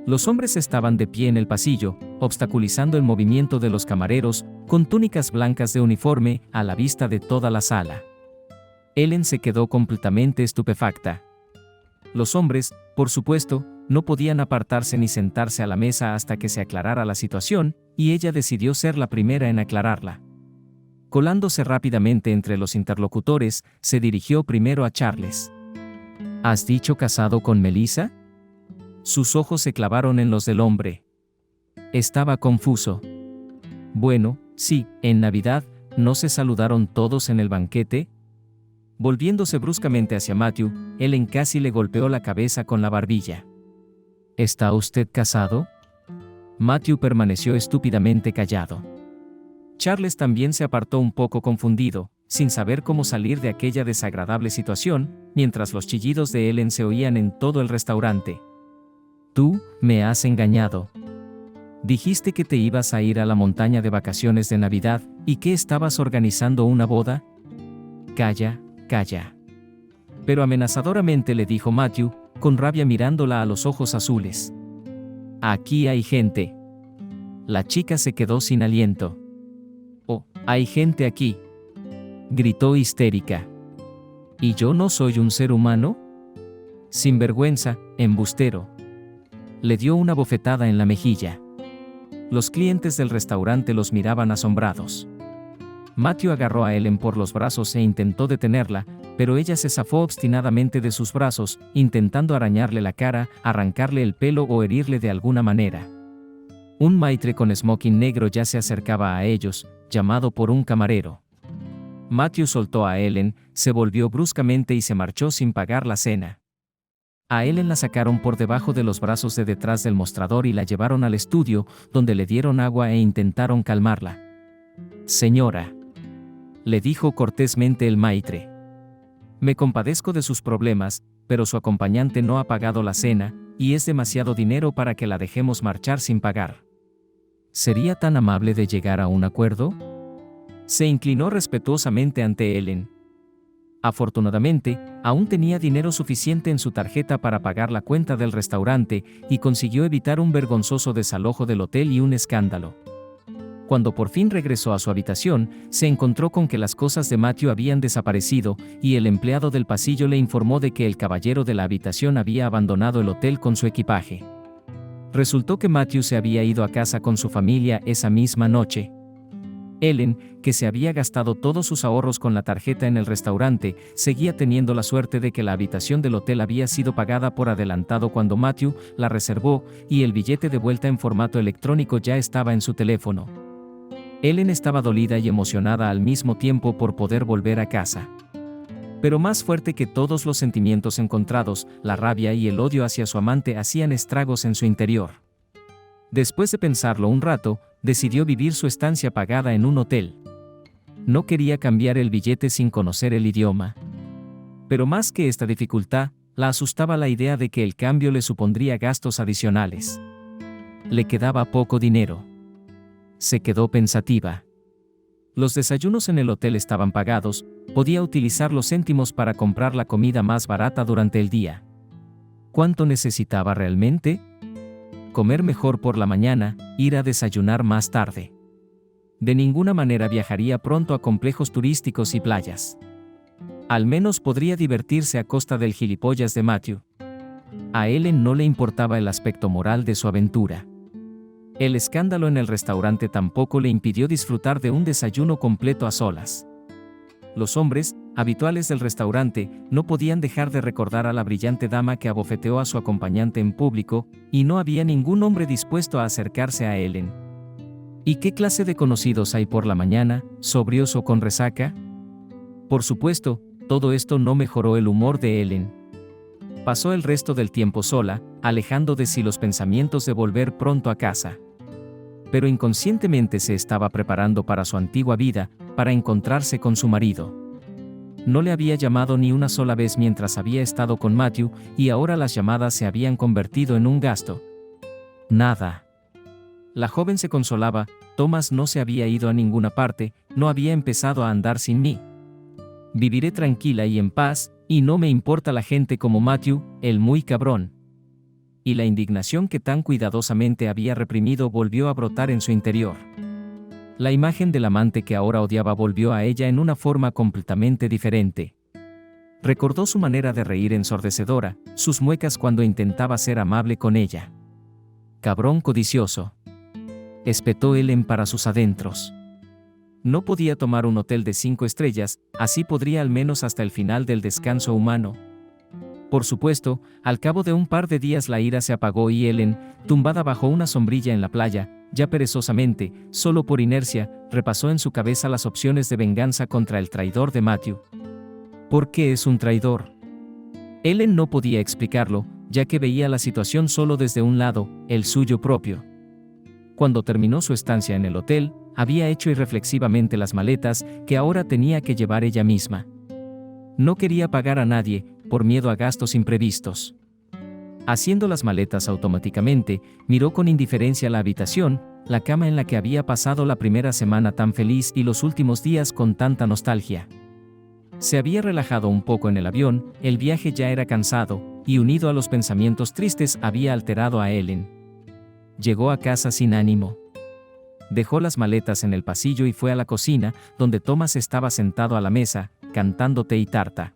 Speaker 1: Los hombres estaban de pie en el pasillo, obstaculizando el movimiento de los camareros, con túnicas blancas de uniforme, a la vista de toda la sala. Ellen se quedó completamente estupefacta. Los hombres, por supuesto, no podían apartarse ni sentarse a la mesa hasta que se aclarara la situación, y ella decidió ser la primera en aclararla. Colándose rápidamente entre los interlocutores, se dirigió primero a Charles. ¿Has dicho casado con Melissa? Sus ojos se clavaron en los del hombre. Estaba confuso. Bueno, sí, en Navidad, ¿no se saludaron todos en el banquete? Volviéndose bruscamente hacia Matthew, Ellen casi le golpeó la cabeza con la barbilla. ¿Está usted casado? Matthew permaneció estúpidamente callado. Charles también se apartó un poco confundido, sin saber cómo salir de aquella desagradable situación, mientras los chillidos de Ellen se oían en todo el restaurante. Tú, me has engañado. Dijiste que te ibas a ir a la montaña de vacaciones de Navidad, y que estabas organizando una boda. Calla, calla. Pero amenazadoramente le dijo Matthew, con rabia mirándola a los ojos azules. Aquí hay gente. La chica se quedó sin aliento. Oh, hay gente aquí. Gritó histérica. ¿Y yo no soy un ser humano? Sinvergüenza, embustero. Le dio una bofetada en la mejilla. Los clientes del restaurante los miraban asombrados. Matthew agarró a Ellen por los brazos e intentó detenerla, pero ella se zafó obstinadamente de sus brazos, intentando arañarle la cara, arrancarle el pelo o herirle de alguna manera. Un maitre con smoking negro ya se acercaba a ellos, llamado por un camarero. Matthew soltó a Ellen, se volvió bruscamente y se marchó sin pagar la cena. A Ellen la sacaron por debajo de los brazos de detrás del mostrador y la llevaron al estudio, donde le dieron agua e intentaron calmarla. Señora, le dijo cortésmente el maitre. Me compadezco de sus problemas, pero su acompañante no ha pagado la cena, y es demasiado dinero para que la dejemos marchar sin pagar. ¿Sería tan amable de llegar a un acuerdo? Se inclinó respetuosamente ante Ellen. Afortunadamente, aún tenía dinero suficiente en su tarjeta para pagar la cuenta del restaurante y consiguió evitar un vergonzoso desalojo del hotel y un escándalo. Cuando por fin regresó a su habitación, se encontró con que las cosas de Matthew habían desaparecido y el empleado del pasillo le informó de que el caballero de la habitación había abandonado el hotel con su equipaje. Resultó que Matthew se había ido a casa con su familia esa misma noche. Ellen, que se había gastado todos sus ahorros con la tarjeta en el restaurante, seguía teniendo la suerte de que la habitación del hotel había sido pagada por adelantado cuando Matthew la reservó y el billete de vuelta en formato electrónico ya estaba en su teléfono. Ellen estaba dolida y emocionada al mismo tiempo por poder volver a casa. Pero más fuerte que todos los sentimientos encontrados, la rabia y el odio hacia su amante hacían estragos en su interior. Después de pensarlo un rato, decidió vivir su estancia pagada en un hotel. No quería cambiar el billete sin conocer el idioma. Pero más que esta dificultad, la asustaba la idea de que el cambio le supondría gastos adicionales. Le quedaba poco dinero. Se quedó pensativa. Los desayunos en el hotel estaban pagados, podía utilizar los céntimos para comprar la comida más barata durante el día. ¿Cuánto necesitaba realmente? Comer mejor por la mañana, ir a desayunar más tarde. De ninguna manera viajaría pronto a complejos turísticos y playas. Al menos podría divertirse a costa del gilipollas de Matthew. A Ellen no le importaba el aspecto moral de su aventura. El escándalo en el restaurante tampoco le impidió disfrutar de un desayuno completo a solas. Los hombres, habituales del restaurante, no podían dejar de recordar a la brillante dama que abofeteó a su acompañante en público, y no había ningún hombre dispuesto a acercarse a Ellen. ¿Y qué clase de conocidos hay por la mañana, sobrios o con resaca? Por supuesto, todo esto no mejoró el humor de Ellen. Pasó el resto del tiempo sola, alejando de sí los pensamientos de volver pronto a casa. Pero inconscientemente se estaba preparando para su antigua vida, para encontrarse con su marido. No le había llamado ni una sola vez mientras había estado con Matthew, y ahora las llamadas se habían convertido en un gasto. Nada. La joven se consolaba, Thomas no se había ido a ninguna parte, no había empezado a andar sin mí. Viviré tranquila y en paz, y no me importa la gente como Matthew, el muy cabrón. Y la indignación que tan cuidadosamente había reprimido volvió a brotar en su interior. La imagen del amante que ahora odiaba volvió a ella en una forma completamente diferente. Recordó su manera de reír ensordecedora, sus muecas cuando intentaba ser amable con ella. Cabrón codicioso. Espetó Ellen para sus adentros. No podía tomar un hotel de 5 estrellas, así podría al menos hasta el final del descanso humano. Por supuesto, al cabo de un par de días la ira se apagó y Ellen, tumbada bajo una sombrilla en la playa, ya perezosamente, solo por inercia, repasó en su cabeza las opciones de venganza contra el traidor de Matthew. ¿Por qué es un traidor? Ellen no podía explicarlo, ya que veía la situación solo desde un lado, el suyo propio. Cuando terminó su estancia en el hotel, había hecho irreflexivamente las maletas que ahora tenía que llevar ella misma. No quería pagar a nadie, por miedo a gastos imprevistos. Haciendo las maletas automáticamente, miró con indiferencia la habitación, la cama en la que había pasado la primera semana tan feliz y los últimos días con tanta nostalgia. Se había relajado un poco en el avión, el viaje ya era cansado, y unido a los pensamientos tristes había alterado a Ellen. Llegó a casa sin ánimo. Dejó las maletas en el pasillo y fue a la cocina, donde Thomas estaba sentado a la mesa, cantando té y tarta.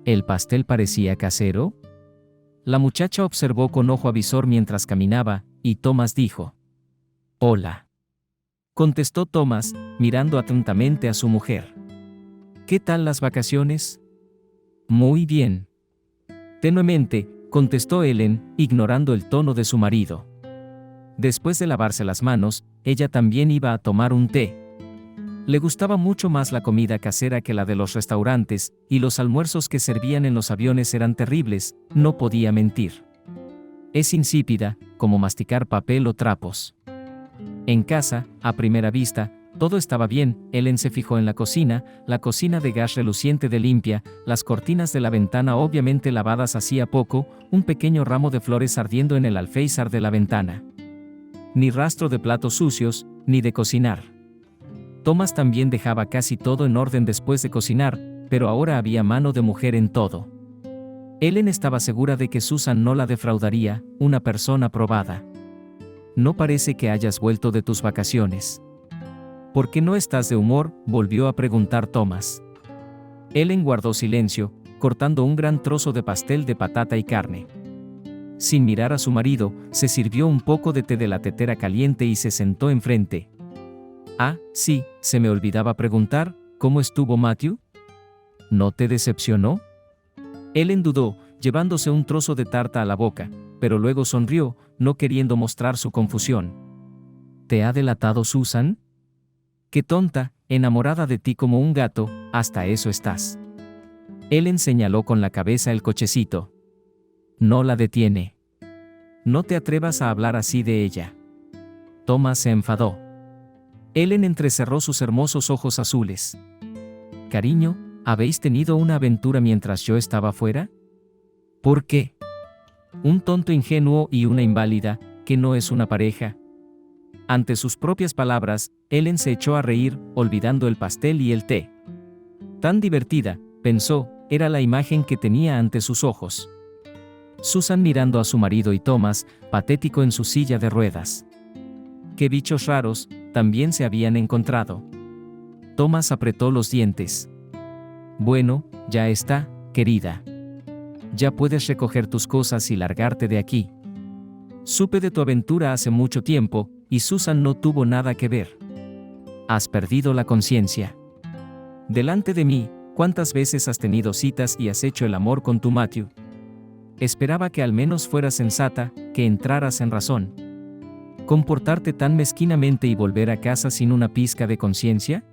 Speaker 1: ¿El pastel parecía casero? La muchacha observó con ojo avisor mientras caminaba, y Thomas dijo: «Hola», contestó Thomas, mirando atentamente a su mujer. «¿Qué tal las vacaciones?» «Muy bien». Tenuemente, contestó Ellen, ignorando el tono de su marido. Después de lavarse las manos, ella también iba a tomar un té. Le gustaba mucho más la comida casera que la de los restaurantes, y los almuerzos que servían en los aviones eran terribles, no podía mentir. Es insípida, como masticar papel o trapos. En casa, a primera vista, todo estaba bien. Ellen se fijó en la cocina de gas reluciente de limpia, las cortinas de la ventana obviamente lavadas hacía poco, un pequeño ramo de flores ardiendo en el alféizar de la ventana. Ni rastro de platos sucios, ni de cocinar. Thomas también dejaba casi todo en orden después de cocinar, pero ahora había mano de mujer en todo. Ellen estaba segura de que Susan no la defraudaría, una persona probada. No parece que hayas vuelto de tus vacaciones. ¿Por qué no estás de humor?, volvió a preguntar Thomas. Ellen guardó silencio, cortando un gran trozo de pastel de patata y carne. Sin mirar a su marido, se sirvió un poco de té de la tetera caliente y se sentó enfrente. Ah, sí, se me olvidaba preguntar, ¿cómo estuvo Matthew? ¿No te decepcionó? Ellen dudó, llevándose un trozo de tarta a la boca, pero luego sonrió, no queriendo mostrar su confusión. ¿Te ha delatado Susan? ¡Qué tonta, enamorada de ti como un gato, hasta eso estás! Ellen señaló con la cabeza el cochecito. No la detiene. No te atrevas a hablar así de ella. Thomas se enfadó. Ellen entrecerró sus hermosos ojos azules. Cariño, ¿habéis tenido una aventura mientras yo estaba fuera? ¿Por qué? Un tonto ingenuo y una inválida, que no es una pareja. Ante sus propias palabras, Ellen se echó a reír, olvidando el pastel y el té. Tan divertida, pensó, era la imagen que tenía ante sus ojos. Susan mirando a su marido y Thomas, patético en su silla de ruedas. Qué bichos raros, también se habían encontrado. Thomas apretó los dientes. Bueno, ya está, querida. Ya puedes recoger tus cosas y largarte de aquí. Supe de tu aventura hace mucho tiempo, y Susan no tuvo nada que ver. Has perdido la conciencia. Delante de mí, ¿cuántas veces has tenido citas y has hecho el amor con tu Matthew? Esperaba que al menos fueras sensata, que entraras en razón. ¿Comportarte tan mezquinamente y volver a casa sin una pizca de conciencia?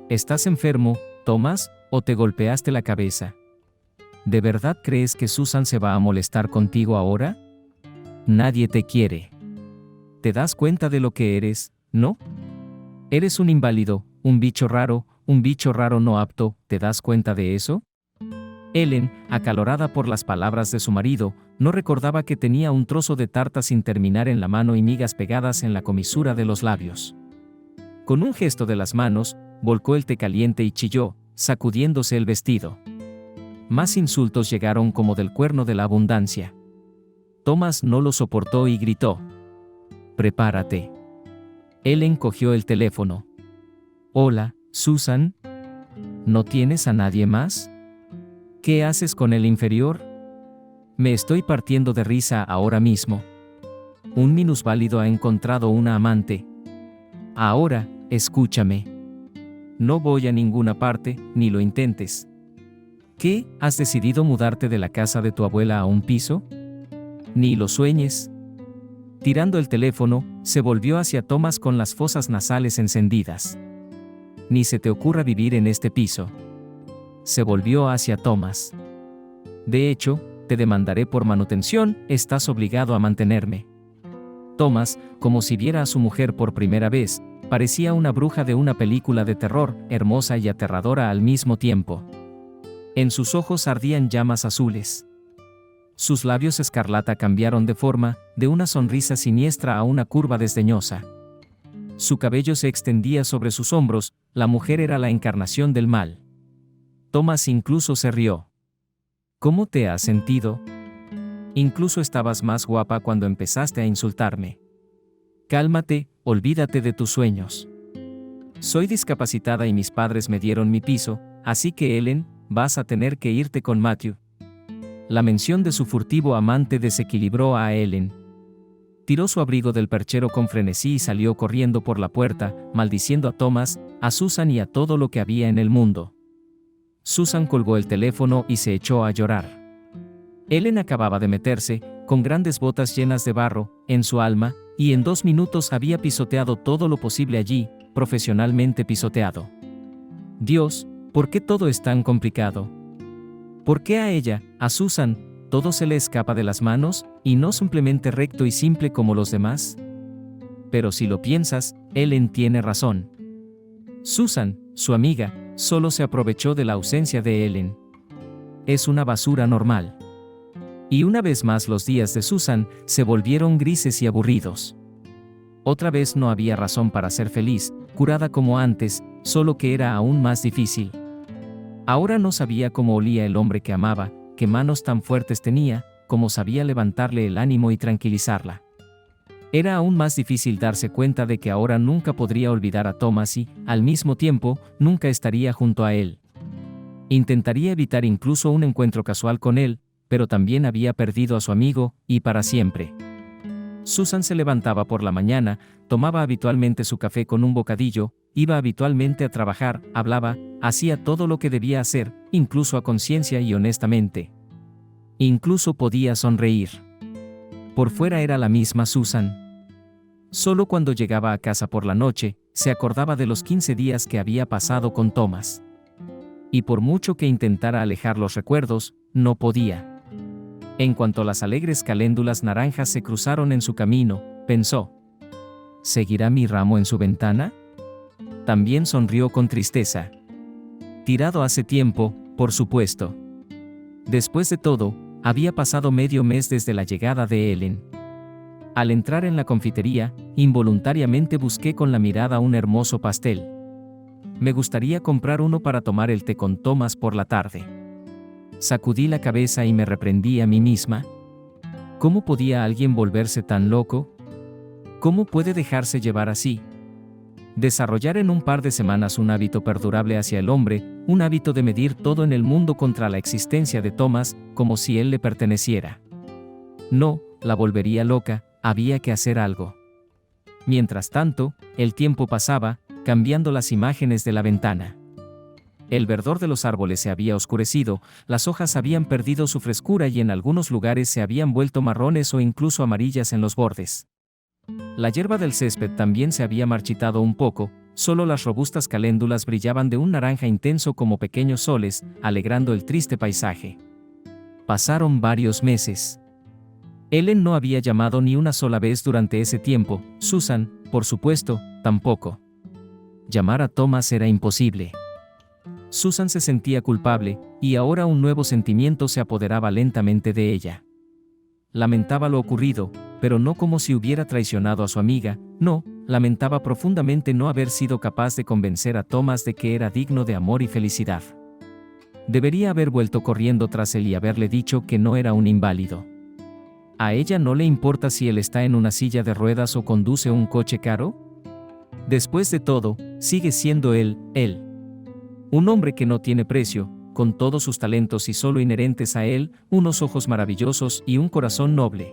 Speaker 1: ¿Estás enfermo, Thomas, o te golpeaste la cabeza? ¿De verdad crees que Susan se va a molestar contigo ahora? Nadie te quiere. ¿Te das cuenta de lo que eres, no? Eres un inválido, un bicho raro no apto, ¿te das cuenta de eso? Ellen, acalorada por las palabras de su marido, no recordaba que tenía un trozo de tarta sin terminar en la mano y migas pegadas en la comisura de los labios. Con un gesto de las manos, volcó el té caliente y chilló, sacudiéndose el vestido. Más insultos llegaron como del cuerno de la abundancia. Thomas no lo soportó y gritó. Prepárate. Ellen cogió el teléfono. Hola, Susan. ¿No tienes a nadie más? ¿Qué haces con el inferior? Me estoy partiendo de risa ahora mismo. Un minusválido ha encontrado una amante. Ahora, escúchame. No voy a ninguna parte, ni lo intentes. ¿Qué? ¿Has decidido mudarte de la casa de tu abuela a un piso? Ni lo sueñes. Tirando el teléfono, se volvió hacia Thomas con las fosas nasales encendidas. Ni se te ocurra vivir en este piso. Se volvió hacia Thomas. De hecho, te demandaré por manutención, estás obligado a mantenerme. Thomas, como si viera a su mujer por primera vez, parecía una bruja de una película de terror, hermosa y aterradora al mismo tiempo. En sus ojos ardían llamas azules. Sus labios escarlata cambiaron de forma, de una sonrisa siniestra a una curva desdeñosa. Su cabello se extendía sobre sus hombros, la mujer era la encarnación del mal. Thomas incluso se rió. ¿Cómo te has sentido? Incluso estabas más guapa cuando empezaste a insultarme. Cálmate, olvídate de tus sueños. Soy discapacitada y mis padres me dieron mi piso, así que Ellen, vas a tener que irte con Matthew. La mención de su furtivo amante desequilibró a Ellen. Tiró su abrigo del perchero con frenesí y salió corriendo por la puerta, maldiciendo a Thomas, a Susan y a todo lo que había en el mundo. Susan colgó el teléfono y se echó a llorar. Ellen acababa de meterse, con grandes botas llenas de barro, en su alma, y en 2 minutos había pisoteado todo lo posible allí, profesionalmente pisoteado. Dios, ¿por qué todo es tan complicado? ¿Por qué a ella, a Susan, todo se le escapa de las manos, y no simplemente recto y simple como los demás? Pero si lo piensas, Ellen tiene razón. Susan, su amiga, solo se aprovechó de la ausencia de Ellen. Es una basura normal. Y una vez más los días de Susan se volvieron grises y aburridos. Otra vez no había razón para ser feliz, curada como antes, solo que era aún más difícil. Ahora no sabía cómo olía el hombre que amaba, qué manos tan fuertes tenía, cómo sabía levantarle el ánimo y tranquilizarla. Era aún más difícil darse cuenta de que ahora nunca podría olvidar a Thomas y, al mismo tiempo, nunca estaría junto a él. Intentaría evitar incluso un encuentro casual con él, pero también había perdido a su amigo, y para siempre. Susan se levantaba por la mañana, tomaba habitualmente su café con un bocadillo, iba habitualmente a trabajar, hablaba, hacía todo lo que debía hacer, incluso a conciencia y honestamente. Incluso podía sonreír. Por fuera era la misma Susan. Solo cuando llegaba a casa por la noche, se acordaba de los 15 días que había pasado con Thomas. Y por mucho que intentara alejar los recuerdos, no podía. En cuanto las alegres caléndulas naranjas se cruzaron en su camino, pensó: ¿seguirá mi ramo en su ventana? También sonrió con tristeza. Tirado hace tiempo, por supuesto. Después de todo, había pasado medio mes desde la llegada de Ellen. Al entrar en la confitería, involuntariamente busqué con la mirada un hermoso pastel. Me gustaría comprar uno para tomar el té con Thomas por la tarde. Sacudí la cabeza y me reprendí a mí misma. ¿Cómo podía alguien volverse tan loco? ¿Cómo puede dejarse llevar así? Desarrollar en un par de semanas un hábito perdurable hacia el hombre, un hábito de medir todo en el mundo contra la existencia de Thomas, como si él le perteneciera. No, la volvería loca, había que hacer algo. Mientras tanto, el tiempo pasaba, cambiando las imágenes de la ventana. El verdor de los árboles se había oscurecido, las hojas habían perdido su frescura y en algunos lugares se habían vuelto marrones o incluso amarillas en los bordes. La hierba del césped también se había marchitado un poco, solo las robustas caléndulas brillaban de un naranja intenso como pequeños soles, alegrando el triste paisaje. Pasaron varios meses. Ellen no había llamado ni una sola vez durante ese tiempo, Susan, por supuesto, tampoco. Llamar a Thomas era imposible. Susan se sentía culpable, y ahora un nuevo sentimiento se apoderaba lentamente de ella. Lamentaba lo ocurrido, pero no como si hubiera traicionado a su amiga, no, lamentaba profundamente no haber sido capaz de convencer a Thomas de que era digno de amor y felicidad. Debería haber vuelto corriendo tras él y haberle dicho que no era un inválido. ¿A ella no le importa si él está en una silla de ruedas o conduce un coche caro? Después de todo, sigue siendo él. Un hombre que no tiene precio, con todos sus talentos y solo inherentes a él, unos ojos maravillosos y un corazón noble.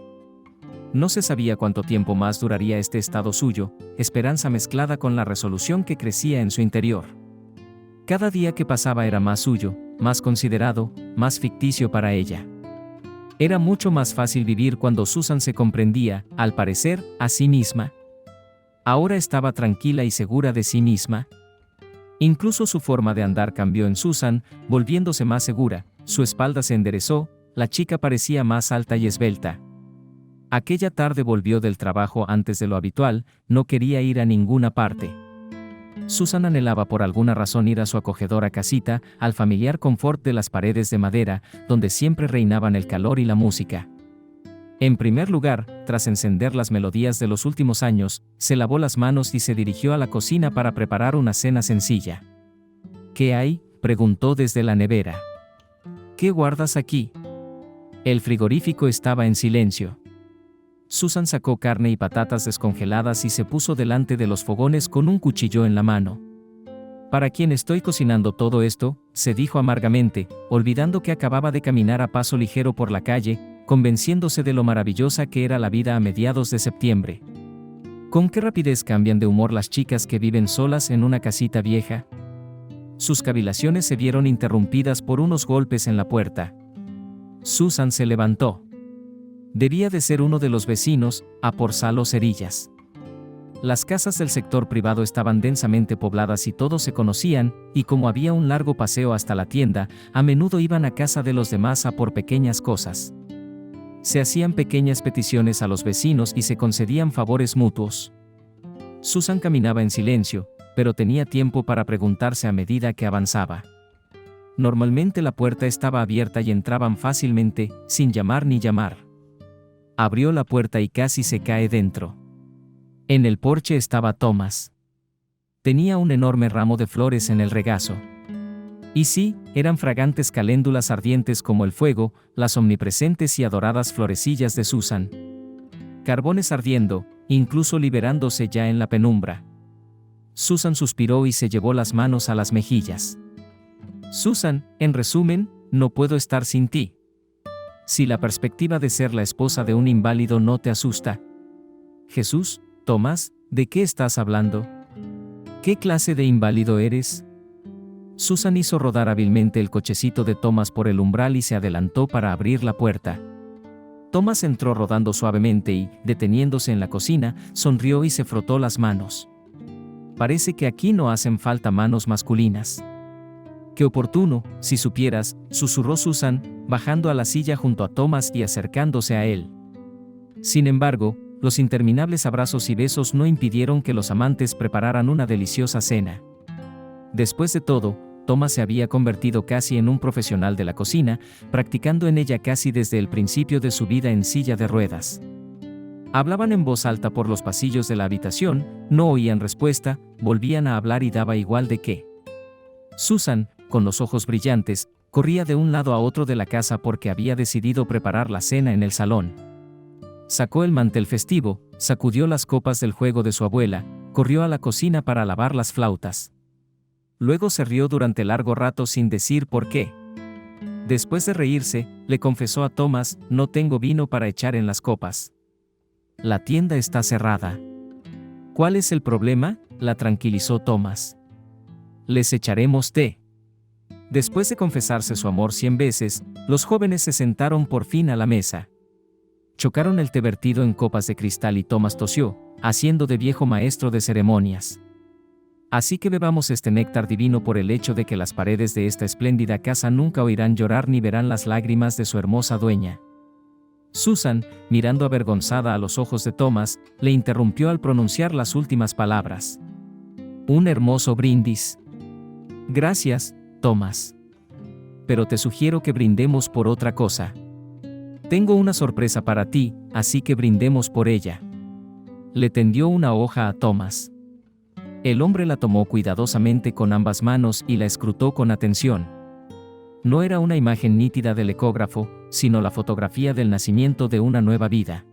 Speaker 1: No se sabía cuánto tiempo más duraría este estado suyo, esperanza mezclada con la resolución que crecía en su interior. Cada día que pasaba era más suyo, más considerado, más ficticio para ella. Era mucho más fácil vivir cuando Susan se comprendía, al parecer, a sí misma. Ahora estaba tranquila y segura de sí misma. Incluso su forma de andar cambió en Susan, volviéndose más segura, su espalda se enderezó, la chica parecía más alta y esbelta. Aquella tarde volvió del trabajo antes de lo habitual, no quería ir a ninguna parte. Susan anhelaba por alguna razón ir a su acogedora casita, al familiar confort de las paredes de madera, donde siempre reinaban el calor y la música. En primer lugar, tras encender las melodías de los últimos años, se lavó las manos y se dirigió a la cocina para preparar una cena sencilla. ¿Qué hay?, preguntó desde la nevera. ¿Qué guardas aquí? El frigorífico estaba en silencio. Susan sacó carne y patatas descongeladas y se puso delante de los fogones con un cuchillo en la mano. ¿Para quién estoy cocinando todo esto?, se dijo amargamente, olvidando que acababa de caminar a paso ligero por la calle, convenciéndose de lo maravillosa que era la vida a mediados de septiembre. ¿Con qué rapidez cambian de humor las chicas que viven solas en una casita vieja? Sus cavilaciones se vieron interrumpidas por unos golpes en la puerta. Susan se levantó. Debía de ser uno de los vecinos, a por sal o cerillas. Las casas del sector privado estaban densamente pobladas y todos se conocían, y como había un largo paseo hasta la tienda, a menudo iban a casa de los demás a por pequeñas cosas. Se hacían pequeñas peticiones a los vecinos y se concedían favores mutuos. Susan caminaba en silencio, pero tenía tiempo para preguntarse a medida que avanzaba. Normalmente la puerta estaba abierta y entraban fácilmente, sin llamar ni llamar. Abrió la puerta y casi se cae dentro. En el porche estaba Thomas. Tenía un enorme ramo de flores en el regazo. Y sí, eran fragantes caléndulas ardientes como el fuego, las omnipresentes y adoradas florecillas de Susan. Carbones ardiendo, incluso liberándose ya en la penumbra. Susan suspiró y se llevó las manos a las mejillas. Susan, en resumen, no puedo estar sin ti. Si la perspectiva de ser la esposa de un inválido no te asusta. Jesús, Tomás, ¿de qué estás hablando? ¿Qué clase de inválido eres? Susan hizo rodar hábilmente el cochecito de Tomás por el umbral y se adelantó para abrir la puerta. Tomás entró rodando suavemente y, deteniéndose en la cocina, sonrió y se frotó las manos. Parece que aquí no hacen falta manos masculinas. Qué oportuno, si supieras, susurró Susan, bajando a la silla junto a Tomás y acercándose a él. Sin embargo, los interminables abrazos y besos no impidieron que los amantes prepararan una deliciosa cena. Después de todo, Tomás se había convertido casi en un profesional de la cocina, practicando en ella casi desde el principio de su vida en silla de ruedas. Hablaban en voz alta por los pasillos de la habitación, no oían respuesta, volvían a hablar y daba igual de qué. Susan, con los ojos brillantes, corría de un lado a otro de la casa porque había decidido preparar la cena en el salón. Sacó el mantel festivo, sacudió las copas del juego de su abuela, corrió a la cocina para lavar las flautas. Luego se rió durante largo rato sin decir por qué. Después de reírse, le confesó a Tomás, no tengo vino para echar en las copas. La tienda está cerrada. ¿Cuál es el problema?, la tranquilizó Tomás. Les echaremos té. Después de confesarse su amor 100 veces, los jóvenes se sentaron por fin a la mesa. Chocaron el té vertido en copas de cristal y Tomás tosió, haciendo de viejo maestro de ceremonias. Así que bebamos este néctar divino por el hecho de que las paredes de esta espléndida casa nunca oirán llorar ni verán las lágrimas de su hermosa dueña. Susan, mirando avergonzada a los ojos de Tomás, le interrumpió al pronunciar las últimas palabras. Un hermoso brindis. Gracias, Tomás. Pero te sugiero que brindemos por otra cosa. Tengo una sorpresa para ti, así que brindemos por ella. Le tendió una hoja a Tomás. El hombre la tomó cuidadosamente con ambas manos y la escrutó con atención. No era una imagen nítida del ecógrafo, sino la fotografía del nacimiento de una nueva vida.